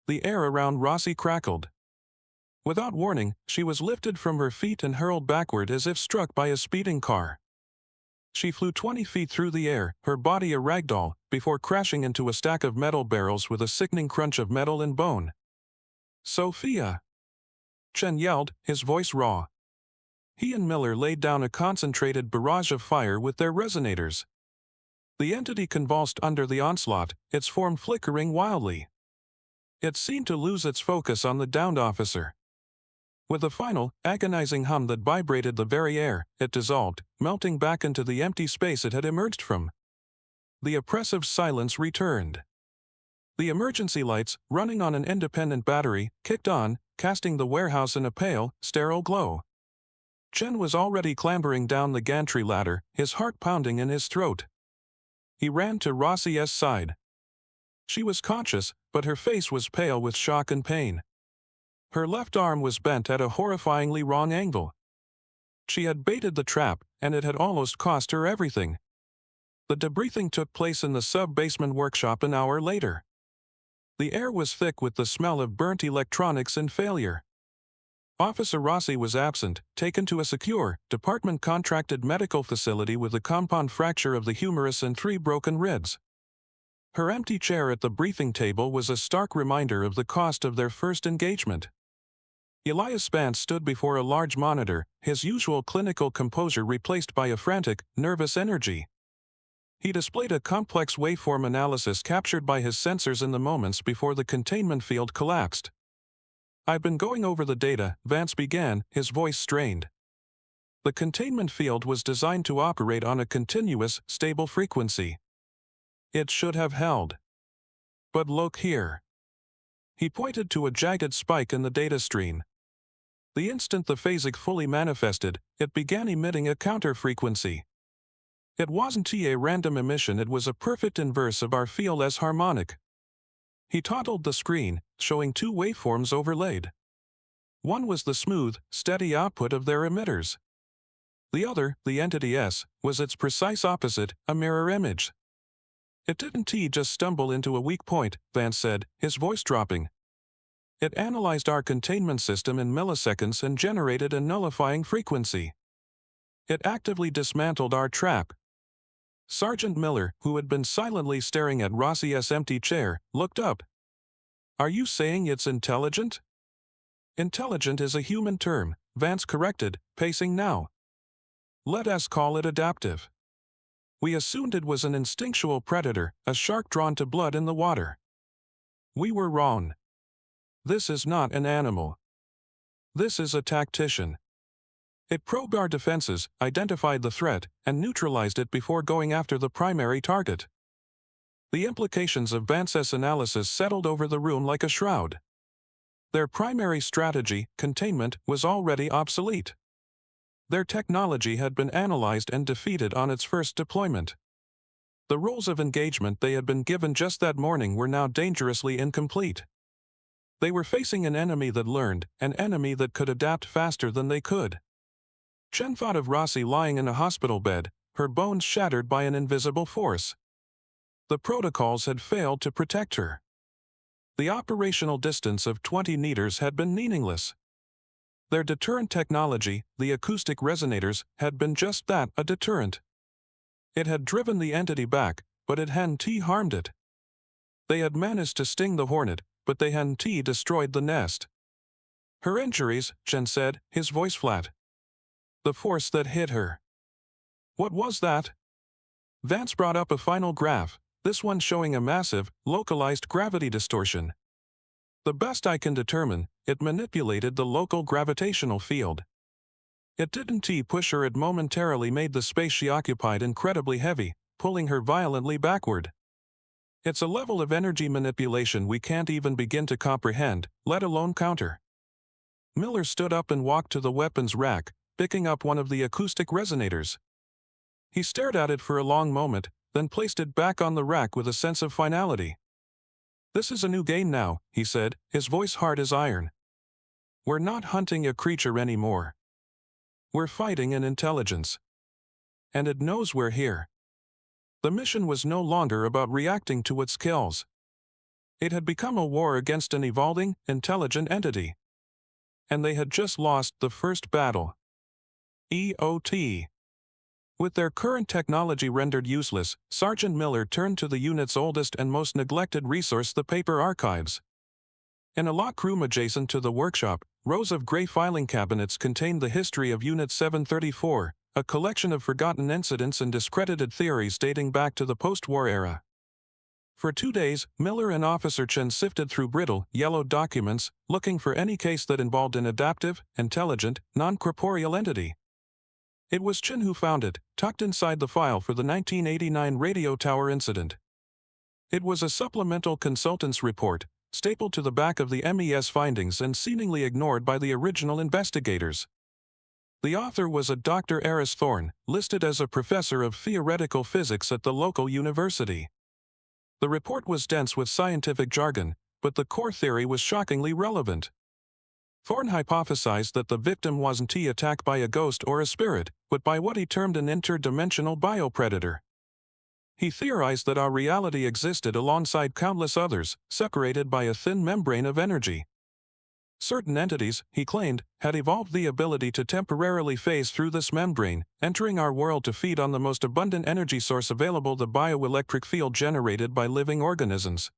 The air around Rossi crackled. Without warning, she was lifted from her feet and hurled backward as if struck by a speeding car. She flew 20 feet through the air, her body a ragdoll, before crashing into a stack of metal barrels with a sickening crunch of metal and bone. "Sophia!" Chen yelled, his voice raw. He and Miller laid down a concentrated barrage of fire with their resonators. The entity convulsed under the onslaught, its form flickering wildly. It seemed to lose its focus on the downed officer. With a final, agonizing hum that vibrated the very air, it dissolved, melting back into the empty space it had emerged from. The oppressive silence returned. The emergency lights, running on an independent battery, kicked on, casting the warehouse in a pale, sterile glow. Chen was already clambering down the gantry ladder, his heart pounding in his throat. He ran to Rossi's side. She was conscious, but her face was pale with shock and pain. Her left arm was bent at a horrifyingly wrong angle. She had baited the trap, and it had almost cost her everything. The debriefing took place in the sub-basement workshop an hour later. The air was thick with the smell of burnt electronics and failure. Officer Rossi was absent, taken to a secure, department-contracted medical facility with a compound fracture of the humerus and 3 broken ribs. Her empty chair at the briefing table was a stark reminder of the cost of their first engagement. Elias Spence stood before a large monitor, his usual clinical composure replaced by a frantic, nervous energy. He displayed a complex waveform analysis captured by his sensors in the moments before the containment field collapsed. "I've been going over the data," Vance began, his voice strained. The containment field was designed to operate on a continuous, stable frequency. It should have held. But look here. He pointed to a jagged spike in the data stream. The instant the Phasic fully manifested, it began emitting a counter-frequency. It wasn't a random emission, it was a perfect inverse of our field as harmonic. He toggled the screen, showing 2 waveforms overlaid. One was the smooth, steady output of their emitters. The other, the entity S, was its precise opposite, a mirror image. "It didn't just stumble into a weak point," Vance said, his voice dropping. "It analyzed our containment system in milliseconds and generated a nullifying frequency. It actively dismantled our trap." Sergeant Miller, who had been silently staring at Rossi's empty chair, looked up. "Are you saying it's intelligent?" "Intelligent is a human term," Vance corrected, pacing now. "Let us call it adaptive. We assumed it was an instinctual predator, a shark drawn to blood in the water. We were wrong. This is not an animal. This is a tactician. It probed our defenses, identified the threat, and neutralized it before going after the primary target." The implications of Vance's analysis settled over the room like a shroud. Their primary strategy, containment, was already obsolete. Their technology had been analyzed and defeated on its first deployment. The rules of engagement they had been given just that morning were now dangerously incomplete. They were facing an enemy that learned, an enemy that could adapt faster than they could. Chen thought of Rossi lying in a hospital bed, her bones shattered by an invisible force. The protocols had failed to protect her. The operational distance of 20 meters had been meaningless. Their deterrent technology, the acoustic resonators, had been just that, a deterrent. It had driven the entity back, but it hadn't harmed it. They had managed to sting the hornet, but they hadn't destroyed the nest. "Her injuries," Chen said, his voice flat. "The force that hit her." "What was that?" Vance brought up a final graph, this one showing a massive, localized gravity distortion. "The best I can determine, it manipulated the local gravitational field. It didn't push her, it momentarily made the space she occupied incredibly heavy, pulling her violently backward. It's a level of energy manipulation we can't even begin to comprehend, let alone counter." Miller stood up and walked to the weapons rack, picking up one of the acoustic resonators. He stared at it for a long moment, then placed it back on the rack with a sense of finality. "This is a new game now," he said, his voice hard as iron. "We're not hunting a creature anymore. We're fighting an intelligence. And it knows we're here." The mission was no longer about reacting to its kills. It had become a war against an evolving, intelligent entity. And they had just lost the first battle. EOT. With their current technology rendered useless, Sergeant Miller turned to the unit's oldest and most neglected resource, the paper archives. In a lock room adjacent to the workshop, rows of gray filing cabinets contained the history of Unit 734, a collection of forgotten incidents and discredited theories dating back to the post-war era. For 2 days, Miller and Officer Chen sifted through brittle, yellowed documents, looking for any case that involved an adaptive, intelligent, non-corporeal entity. It was Chen who found it, tucked inside the file for the 1989 radio tower incident. It was a supplemental consultant's report, stapled to the back of the MES findings and seemingly ignored by the original investigators. The author was a Dr. Eris Thorne, listed as a professor of theoretical physics at the local university. The report was dense with scientific jargon, but the core theory was shockingly relevant. Thorne hypothesized that the victim wasn't attacked by a ghost or a spirit, but by what he termed an interdimensional biopredator. He theorized that our reality existed alongside countless others, separated by a thin membrane of energy. Certain entities, he claimed, had evolved the ability to temporarily phase through this membrane, entering our world to feed on the most abundant energy source available, the bioelectric field generated by living organisms.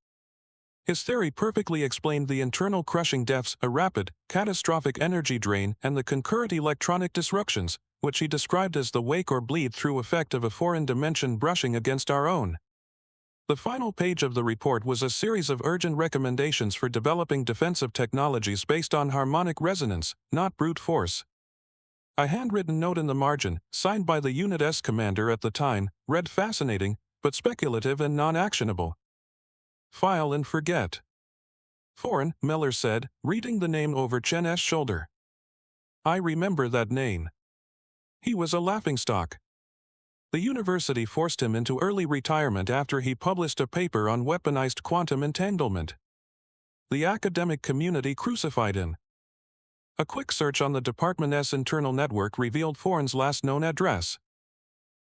His theory perfectly explained the internal crushing deaths, a rapid, catastrophic energy drain, and the concurrent electronic disruptions, which he described as the wake or bleed-through effect of a foreign dimension brushing against our own. The final page of the report was a series of urgent recommendations for developing defensive technologies based on harmonic resonance, not brute force. A handwritten note in the margin, signed by the Unit commander at the time, read fascinating, but speculative and non-actionable. File and forget. Thorne, Miller said, reading the name over Chen's shoulder. I remember that name. He was a laughingstock. The university forced him into early retirement after he published a paper on weaponized quantum entanglement. The academic community crucified him. A quick search on the department's internal network revealed Thorne's last known address.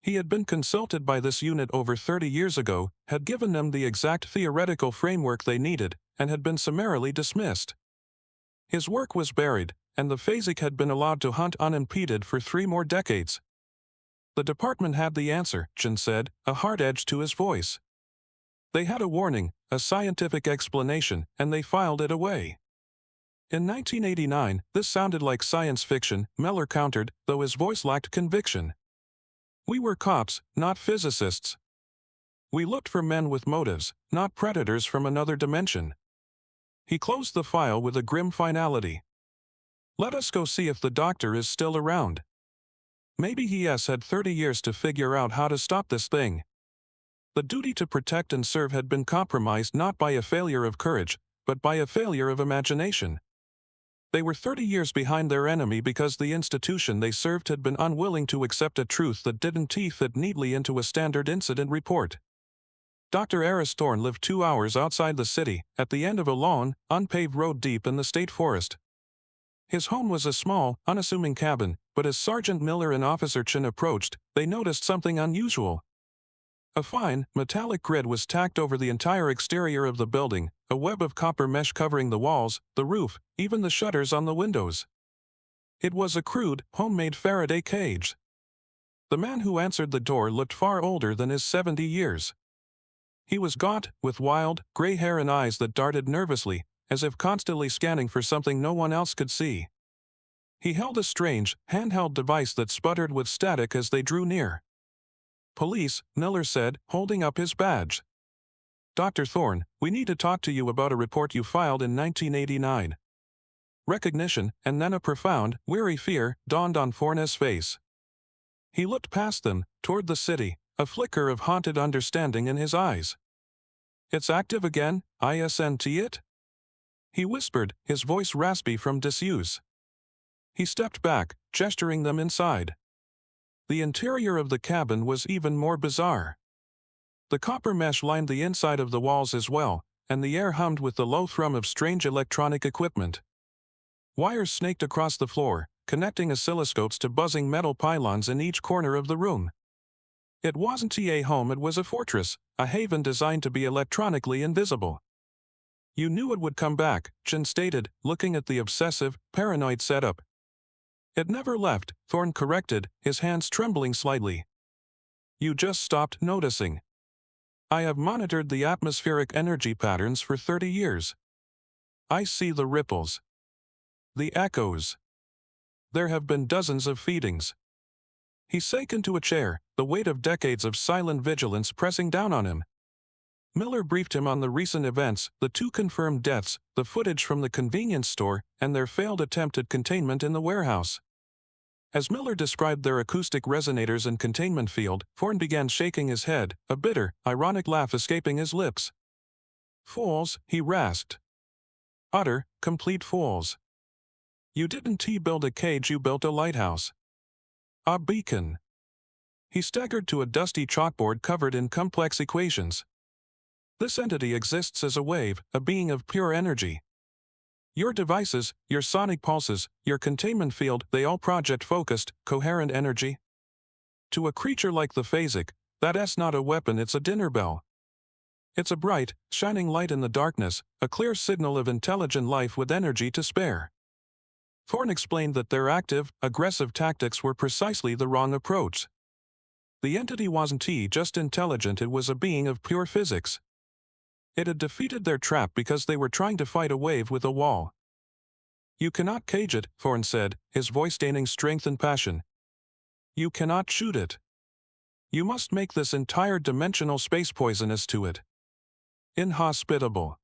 He had been consulted by this unit over 30 years ago, had given them the exact theoretical framework they needed, and had been summarily dismissed. His work was buried, and the Phasic had been allowed to hunt unimpeded for 3 more decades. The department had the answer, Chen said, a hard edge to his voice. They had a warning, a scientific explanation, and they filed it away. In 1989, this sounded like science fiction, Miller countered, though his voice lacked conviction. We were cops, not physicists. We looked for men with motives, not predators from another dimension. He closed the file with a grim finality. Let us go see if the doctor is still around. Maybe he has had 30 years to figure out how to stop this thing. The duty to protect and serve had been compromised not by a failure of courage, but by a failure of imagination. They were 30 years behind their enemy because the institution they served had been unwilling to accept a truth that didn't fit neatly into a standard incident report. Dr. Eris Thorne lived 2 hours outside the city, at the end of a long, unpaved road deep in the state forest. His home was a small, unassuming cabin, but as Sergeant Miller and Officer Chen approached, they noticed something unusual. A fine, metallic grid was tacked over the entire exterior of the building, a web of copper mesh covering the walls, the roof, even the shutters on the windows. It was a crude, homemade Faraday cage. The man who answered the door looked far older than his 70 years. He was gaunt, with wild, gray hair and eyes that darted nervously, as if constantly scanning for something no one else could see. He held a strange, handheld device that sputtered with static as they drew near. Police, Miller said, holding up his badge. Dr. Thorne, we need to talk to you about a report you filed in 1989. Recognition, and then a profound, weary fear, dawned on Thorne's face. He looked past them, toward the city, a flicker of haunted understanding in his eyes. It's active again, isn't it? He whispered, his voice raspy from disuse. He stepped back, gesturing them inside. The interior of the cabin was even more bizarre. The copper mesh lined the inside of the walls as well, and the air hummed with the low thrum of strange electronic equipment. Wires snaked across the floor, connecting oscilloscopes to buzzing metal pylons in each corner of the room. It wasn't a home, it was a fortress, a haven designed to be electronically invisible. You knew it would come back, Chen stated, looking at the obsessive, paranoid setup. It never left, Thorne corrected, his hands trembling slightly. You just stopped noticing. I have monitored the atmospheric energy patterns for 30 years. I see the ripples. The echoes. There have been dozens of feedings. He sank into a chair, the weight of decades of silent vigilance pressing down on him. Miller briefed him on the recent events, the 2 confirmed deaths, the footage from the convenience store, and their failed attempt at containment in the warehouse. As Miller described their acoustic resonators and containment field, Thorne began shaking his head, a bitter, ironic laugh escaping his lips. Fools, he rasped. Utter, complete fools. You didn't build a cage, you built a lighthouse. A beacon. He staggered to a dusty chalkboard covered in complex equations. This entity exists as a wave, a being of pure energy. Your devices, your sonic pulses, your containment field, they all project focused, coherent energy. To a creature like the Phasic, that's not a weapon, it's a dinner bell. It's a bright, shining light in the darkness, a clear signal of intelligent life with energy to spare. Thorne explained that their active, aggressive tactics were precisely the wrong approach. The entity wasn't just intelligent, it was a being of pure physics. It had defeated their trap because they were trying to fight a wave with a wall. You cannot cage it, Thorne said, his voice gaining strength and passion. You cannot shoot it. You must make this entire dimensional space poisonous to it. Inhospitable.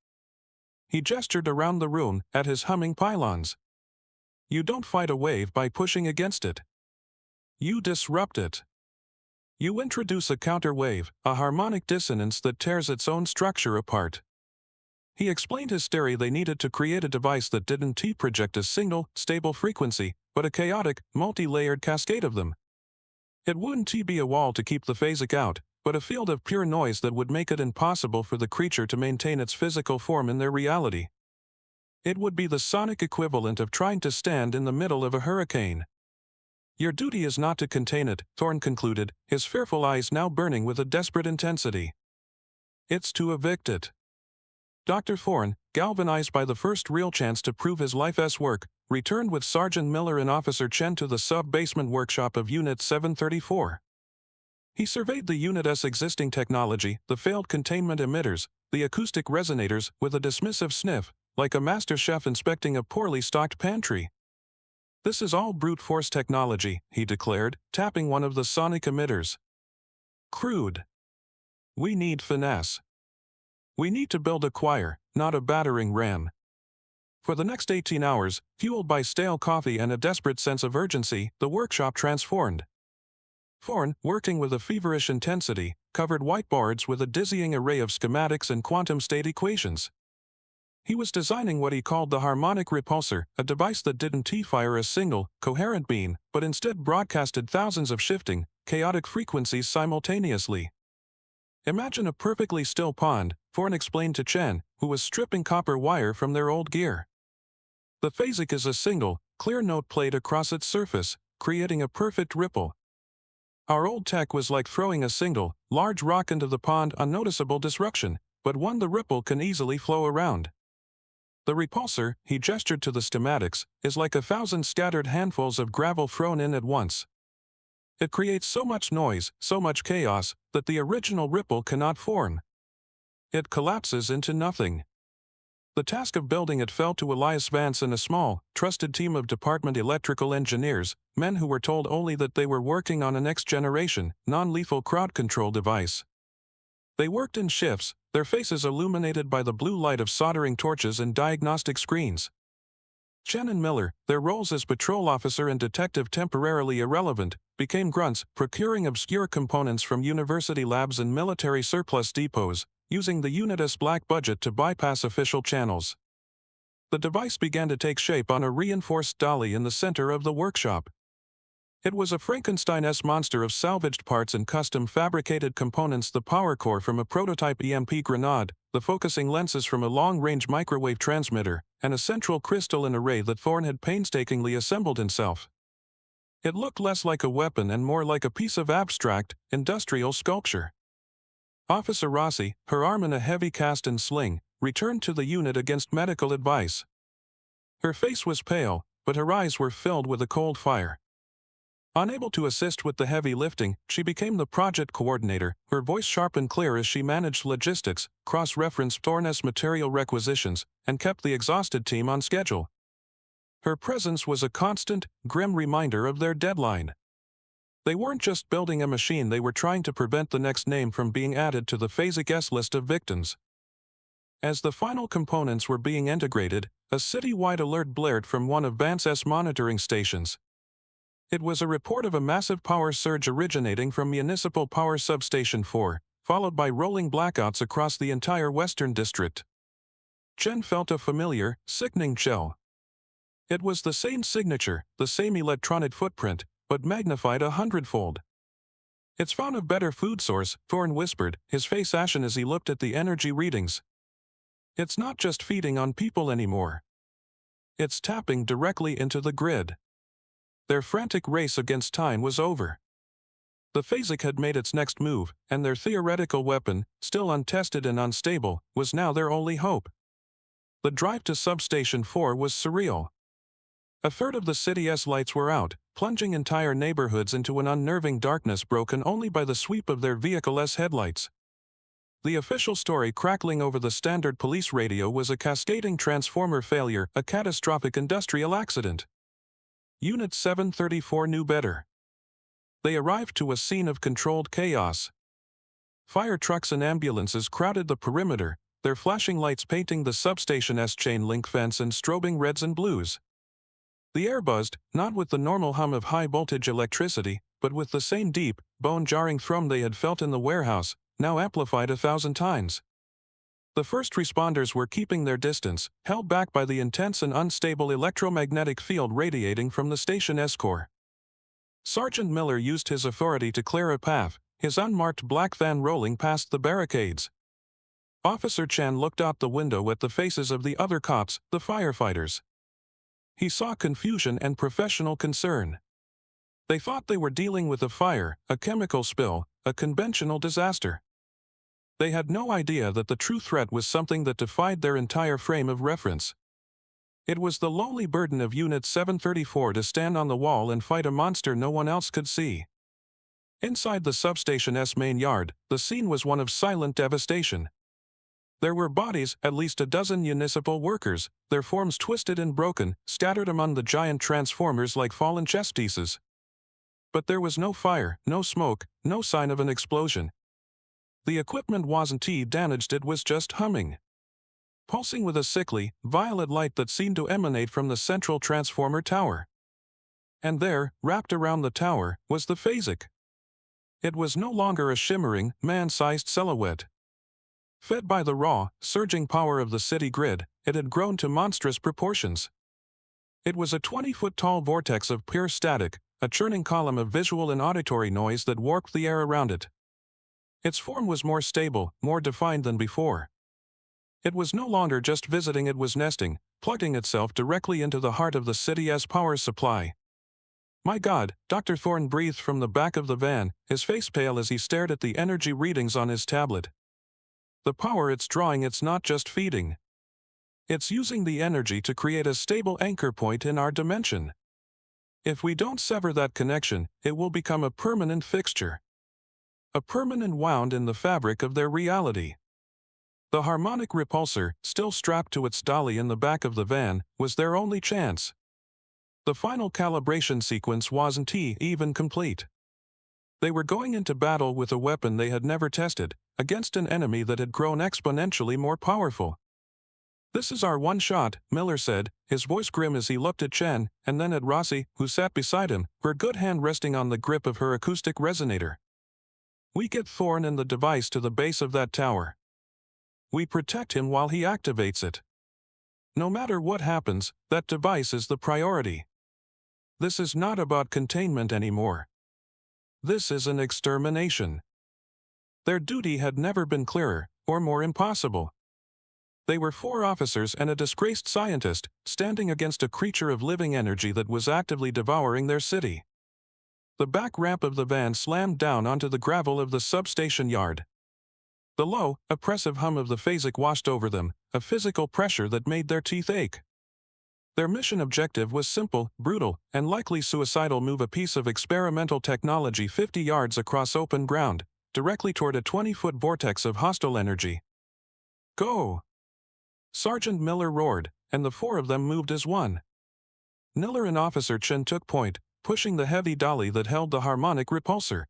He gestured around the room, at his humming pylons. You don't fight a wave by pushing against it. You disrupt it. You introduce a counterwave, a harmonic dissonance that tears its own structure apart. He explained his theory they needed to create a device that didn't project a single, stable frequency, but a chaotic, multi-layered cascade of them. It wouldn't be a wall to keep the Phasic out, but a field of pure noise that would make it impossible for the creature to maintain its physical form in their reality. It would be the sonic equivalent of trying to stand in the middle of a hurricane. Your duty is not to contain it, Thorne concluded, his fearful eyes now burning with a desperate intensity. It's to evict it. Dr. Thorne, galvanized by the first real chance to prove his life's work, returned with Sergeant Miller and Officer Chen to the sub-basement workshop of Unit 734. He surveyed the unit's existing technology, the failed containment emitters, the acoustic resonators, with a dismissive sniff, like a master chef inspecting a poorly stocked pantry. This is all brute force technology, he declared, tapping one of the sonic emitters. Crude. We need finesse. We need to build a choir, not a battering ram. For the next 18 hours, fueled by stale coffee and a desperate sense of urgency, the workshop transformed. Thorne, working with a feverish intensity, covered whiteboards with a dizzying array of schematics and quantum state equations. He was designing what he called the harmonic repulsor, a device that didn't fire a single, coherent beam, but instead broadcasted thousands of shifting, chaotic frequencies simultaneously. Imagine a perfectly still pond, Thorne explained to Chen, who was stripping copper wire from their old gear. The Phasic is a single, clear note played across its surface, creating a perfect ripple. Our old tech was like throwing a single, large rock into the pond, unnoticeable disruption, but one the ripple can easily flow around. The repulsor, he gestured to the schematics, is like 1,000 scattered handfuls of gravel thrown in at once. It creates so much noise, so much chaos, that the original ripple cannot form. It collapses into nothing. The task of building it fell to Elias Vance and a small, trusted team of department electrical engineers, men who were told only that they were working on a next-generation, non-lethal crowd control device. They worked in shifts, their faces illuminated by the blue light of soldering torches and diagnostic screens. Chen and Miller, their roles as patrol officer and detective temporarily irrelevant, became grunts, procuring obscure components from university labs and military surplus depots, using the unit's black budget to bypass official channels. The device began to take shape on a reinforced dolly in the center of the workshop. It was a Frankenstein-esque monster of salvaged parts and custom-fabricated components, the power core from a prototype EMP grenade, the focusing lenses from a long-range microwave transmitter, and a central crystalline array that Thorne had painstakingly assembled himself. It looked less like a weapon and more like a piece of abstract, industrial sculpture. Officer Rossi, her arm in a heavy cast and sling, returned to the unit against medical advice. Her face was pale, but her eyes were filled with a cold fire. Unable to assist with the heavy lifting, she became the project coordinator, her voice sharp and clear as she managed logistics, cross-referenced Thorness material requisitions, and kept the exhausted team on schedule. Her presence was a constant, grim reminder of their deadline. They weren't just building a machine, they were trying to prevent the next name from being added to the Phasic S list of victims. As the final components were being integrated, a city-wide alert blared from one of Vance's monitoring stations. It was a report of a massive power surge originating from Municipal Power Substation 4, followed by rolling blackouts across the entire Western District. Chen felt a familiar, sickening chill. It was the same signature, the same electronic footprint, but magnified 100-fold. "It's found a better food source," Thorne whispered, his face ashen as he looked at the energy readings. "It's not just feeding on people anymore. It's tapping directly into the grid." Their frantic race against time was over. The Phasic had made its next move, and their theoretical weapon, still untested and unstable, was now their only hope. The drive to Substation 4 was surreal. A third of the city's lights were out, plunging entire neighborhoods into an unnerving darkness broken only by the sweep of their vehicle's headlights. The official story crackling over the standard police radio was a cascading transformer failure, a catastrophic industrial accident. Unit 734 knew better. They arrived to a scene of controlled chaos. Fire trucks and ambulances crowded the perimeter, their flashing lights painting the substation's chain-link fence in strobing reds and blues. The air buzzed, not with the normal hum of high-voltage electricity, but with the same deep, bone-jarring thrum they had felt in the warehouse, now amplified 1,000 times. The first responders were keeping their distance, held back by the intense and unstable electromagnetic field radiating from the station's core. Sergeant Miller used his authority to clear a path, his unmarked black van rolling past the barricades. Officer Chen looked out the window at the faces of the other cops, the firefighters. He saw confusion and professional concern. They thought they were dealing with a fire, a chemical spill, a conventional disaster. They had no idea that the true threat was something that defied their entire frame of reference. It was the lonely burden of Unit 734 to stand on the wall and fight a monster no one else could see. Inside the substation's main yard, the scene was one of silent devastation. There were bodies, at least a dozen municipal workers, their forms twisted and broken, scattered among the giant transformers like fallen chess pieces. But there was no fire, no smoke, no sign of an explosion. The equipment wasn't damaged, it was just humming. Pulsing with a sickly, violet light that seemed to emanate from the central transformer tower. And there, wrapped around the tower, was the Phasic. It was no longer a shimmering, man-sized silhouette. Fed by the raw, surging power of the city grid, it had grown to monstrous proportions. It was a 20-foot-tall vortex of pure static, a churning column of visual and auditory noise that warped the air around it. Its form was more stable, more defined than before. It was no longer just visiting, it was nesting, plugging itself directly into the heart of the city's power supply. "My God," Dr. Thorne breathed from the back of the van, his face pale as he stared at the energy readings on his tablet. "The power it's drawing, it's not just feeding. It's using the energy to create a stable anchor point in our dimension. If we don't sever that connection, it will become a permanent fixture. A permanent wound in the fabric of their reality." The harmonic repulsor, still strapped to its dolly in the back of the van, was their only chance. The final calibration sequence wasn't even complete. They were going into battle with a weapon they had never tested, against an enemy that had grown exponentially more powerful. "This is our one shot," Miller said, his voice grim as he looked at Chen, and then at Rossi, who sat beside him, her good hand resting on the grip of her acoustic resonator. "We get Thorne and the device to the base of that tower. We protect him while he activates it. No matter what happens, that device is the priority. This is not about containment anymore. This is an extermination." Their duty had never been clearer, or more impossible. They were 4 officers and a disgraced scientist, standing against a creature of living energy that was actively devouring their city. The back ramp of the van slammed down onto the gravel of the substation yard. The low, oppressive hum of the Phasic washed over them, a physical pressure that made their teeth ache. Their mission objective was simple, brutal, and likely suicidal: move a piece of experimental technology 50 yards across open ground, directly toward a 20-foot vortex of hostile energy. Go! Sergeant Miller roared, and the four of them moved as one. Miller and Officer Chen took point, pushing the heavy dolly that held the harmonic repulsor.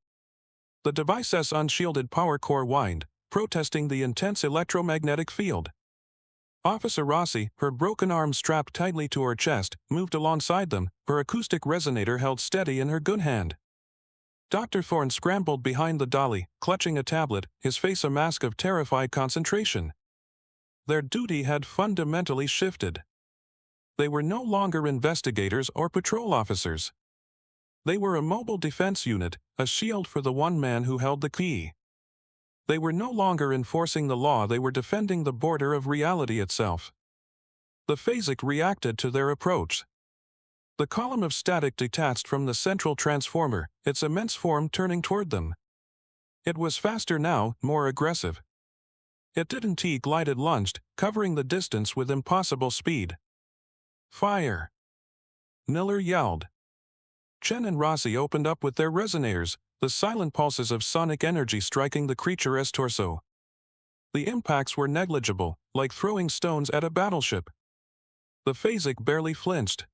The device's unshielded power core whined, protesting the intense electromagnetic field. Officer Rossi, her broken arm strapped tightly to her chest, moved alongside them, her acoustic resonator held steady in her good hand. Dr. Thorne scrambled behind the dolly, clutching a tablet, his face a mask of terrified concentration. Their duty had fundamentally shifted. They were no longer investigators or patrol officers. They were a mobile defense unit, a shield for the one man who held the key. They were no longer enforcing the law, they were defending the border of reality itself. The Phasic reacted to their approach. The column of static detached from the central transformer, its immense form turning toward them. It was faster now, more aggressive. It didn't T-glide, it lunged, covering the distance with impossible speed. Fire! Miller yelled. Chen and Rossi opened up with their resonators, the silent pulses of sonic energy striking the creature's torso. The impacts were negligible, like throwing stones at a battleship. The Phasic barely flinched.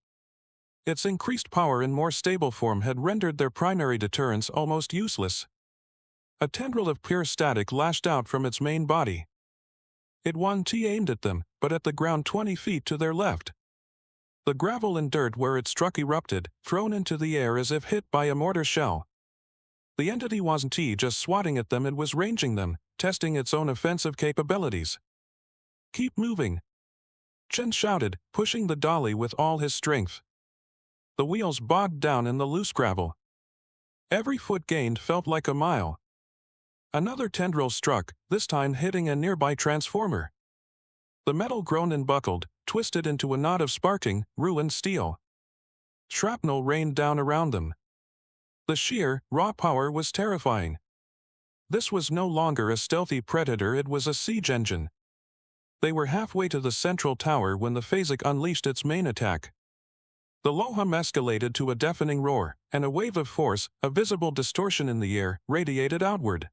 Its increased power and more stable form had rendered their primary deterrence almost useless. A tendril of pure static lashed out from its main body. It aimed at them, but at the ground 20 feet to their left. The gravel and dirt where it struck erupted, thrown into the air as if hit by a mortar shell. The entity wasn't just swatting at them, it was ranging them, testing its own offensive capabilities. Keep moving! Chen shouted, pushing the dolly with all his strength. The wheels bogged down in the loose gravel. Every foot gained felt like a mile. Another tendril struck, this time hitting a nearby transformer. The metal groaned and buckled, twisted into a knot of sparking, ruined steel. Shrapnel rained down around them. The sheer, raw power was terrifying. This was no longer a stealthy predator, it was a siege engine. They were halfway to the central tower when the Phasic unleashed its main attack. The low hum escalated to a deafening roar, and a wave of force, a visible distortion in the air, radiated outward.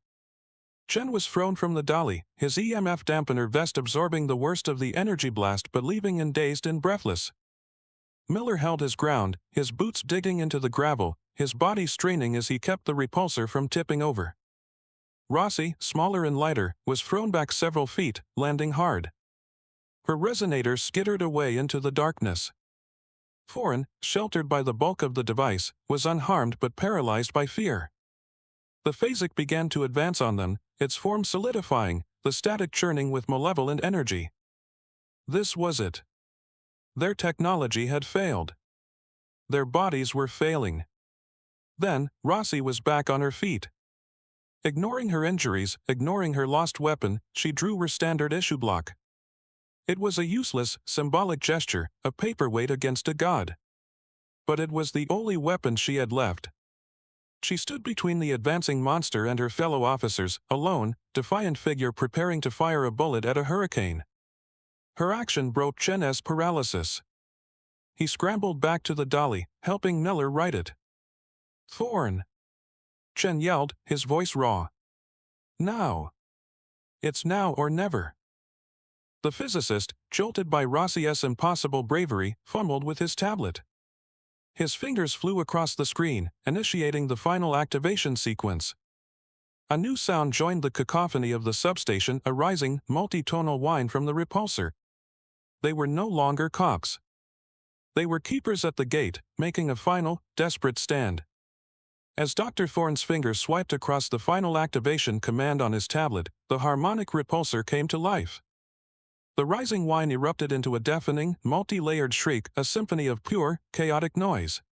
Chen was thrown from the dolly, his EMF dampener vest absorbing the worst of the energy blast but leaving him dazed and breathless. Miller held his ground, his boots digging into the gravel, his body straining as he kept the repulsor from tipping over. Rossi, smaller and lighter, was thrown back several feet, landing hard. Her resonator skittered away into the darkness. Thorne, sheltered by the bulk of the device, was unharmed but paralyzed by fear. The Phasic began to advance on them, its form solidifying, the static churning with malevolent energy. This was it. Their technology had failed. Their bodies were failing. Then, Rossi was back on her feet. Ignoring her injuries, ignoring her lost weapon, she drew her standard issue block. It was a useless, symbolic gesture, a paperweight against a god. But it was the only weapon she had left. She stood between the advancing monster and her fellow officers, a lone, defiant figure preparing to fire a bullet at a hurricane. Her action broke Chen's paralysis. He scrambled back to the dolly, helping Miller right it. "Thorne!" Chen yelled, his voice raw. "Now! It's now or never." The physicist, jolted by Rossi's impossible bravery, fumbled with his tablet. His fingers flew across the screen, initiating the final activation sequence. A new sound joined the cacophony of the substation, a rising, multi-tonal whine from the repulsor. They were no longer cops. They were keepers at the gate, making a final, desperate stand. As Dr. Thorne's fingers swiped across the final activation command on his tablet, the harmonic repulsor came to life. The rising whine erupted into a deafening, multi-layered shriek, a symphony of pure, chaotic noise.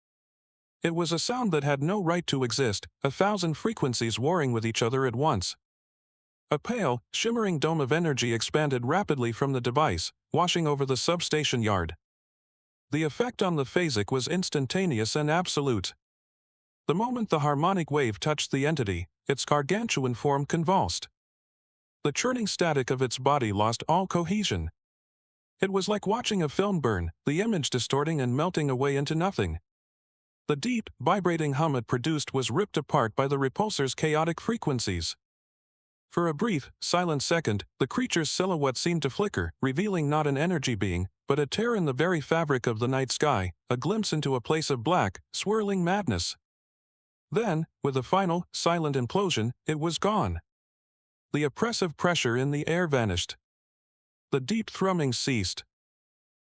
It was a sound that had no right to exist, 1,000 frequencies warring with each other at once. A pale, shimmering dome of energy expanded rapidly from the device, washing over the substation yard. The effect on the Phasic was instantaneous and absolute. The moment the harmonic wave touched the entity, its gargantuan form convulsed. The churning static of its body lost all cohesion. It was like watching a film burn, the image distorting and melting away into nothing. The deep, vibrating hum it produced was ripped apart by the repulsor's chaotic frequencies. For a brief, silent second, the creature's silhouette seemed to flicker, revealing not an energy being, but a tear in the very fabric of the night sky, a glimpse into a place of black, swirling madness. Then, with a final, silent implosion, it was gone. The oppressive pressure in the air vanished. The deep thrumming ceased.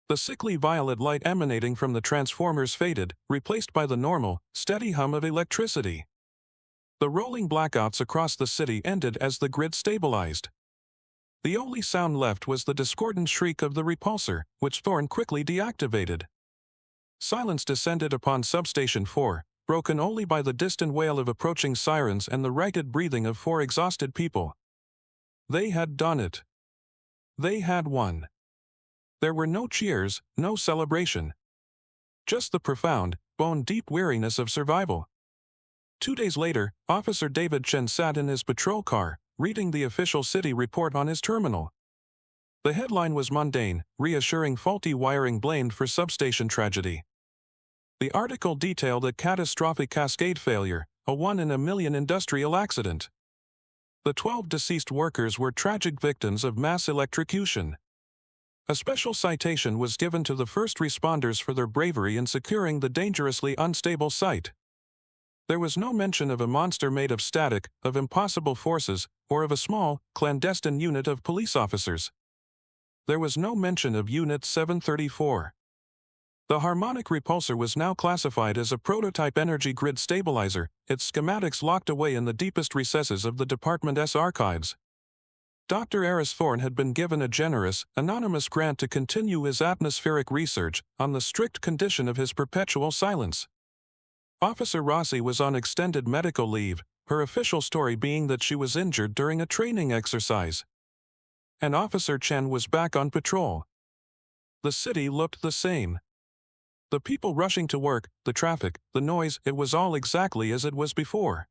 The sickly violet light emanating from the transformers faded, replaced by the normal, steady hum of electricity. The rolling blackouts across the city ended as the grid stabilized. The only sound left was the discordant shriek of the repulsor, which Thorne quickly deactivated. Silence descended upon Substation 4, broken only by the distant wail of approaching sirens and the ragged breathing of 4 exhausted people. They had done it. They had won. There were no cheers, no celebration. Just the profound, bone-deep weariness of survival. 2 days later, Officer David Chen sat in his patrol car, reading the official city report on his terminal. The headline was mundane, reassuring faulty wiring blamed for substation tragedy. The article detailed a catastrophic cascade failure, a 1 in a million industrial accident. The 12 deceased workers were tragic victims of mass electrocution. A special citation was given to the first responders for their bravery in securing the dangerously unstable site. There was no mention of a monster made of static, of impossible forces, or of a small, clandestine unit of police officers. There was no mention of Unit 734. The harmonic repulsor was now classified as a prototype energy grid stabilizer, its schematics locked away in the deepest recesses of the Department's archives. Dr. Eris Thorne had been given a generous, anonymous grant to continue his atmospheric research, on the strict condition of his perpetual silence. Officer Rossi was on extended medical leave, her official story being that she was injured during a training exercise. And Officer Chen was back on patrol. The city looked the same. The people rushing to work, the traffic, the noise, it was all exactly as it was before.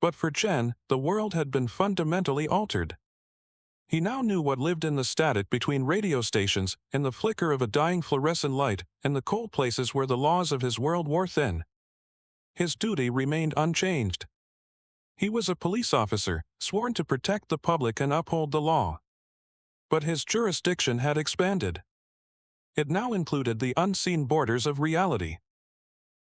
But for Chen, the world had been fundamentally altered. He now knew what lived in the static between radio stations, in the flicker of a dying fluorescent light, and the cold places where the laws of his world wore thin. His duty remained unchanged. He was a police officer, sworn to protect the public and uphold the law. But his jurisdiction had expanded. It now included the unseen borders of reality.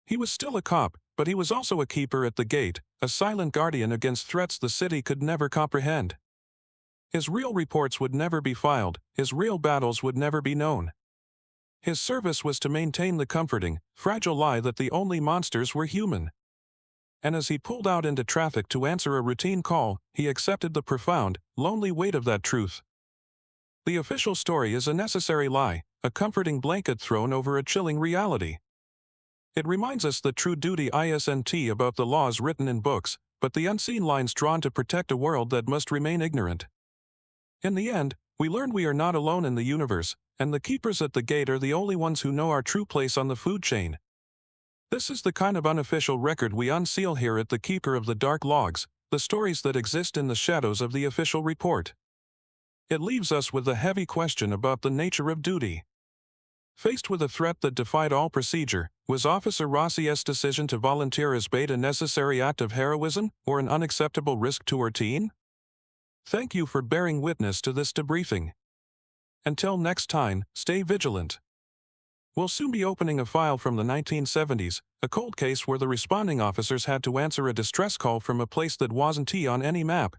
He was still a cop, but he was also a keeper at the gate, a silent guardian against threats the city could never comprehend. His real reports would never be filed, his real battles would never be known. His service was to maintain the comforting, fragile lie that the only monsters were human. And as he pulled out into traffic to answer a routine call, he accepted the profound, lonely weight of that truth. The official story is a necessary lie, a comforting blanket thrown over a chilling reality. It reminds us that true duty isn't about the laws written in books, but the unseen lines drawn to protect a world that must remain ignorant. In the end, we learn we are not alone in the universe, and the keepers at the gate are the only ones who know our true place on the food chain. This is the kind of unofficial record we unseal here at the Keeper of the Dark Logs, the stories that exist in the shadows of the official report. It leaves us with a heavy question about the nature of duty. Faced with a threat that defied all procedure, was Officer Rossi's decision to volunteer as bait a necessary act of heroism, or an unacceptable risk to her team? Thank you for bearing witness to this debriefing. Until next time, stay vigilant. We'll soon be opening a file from the 1970s, a cold case where the responding officers had to answer a distress call from a place that wasn't on any map.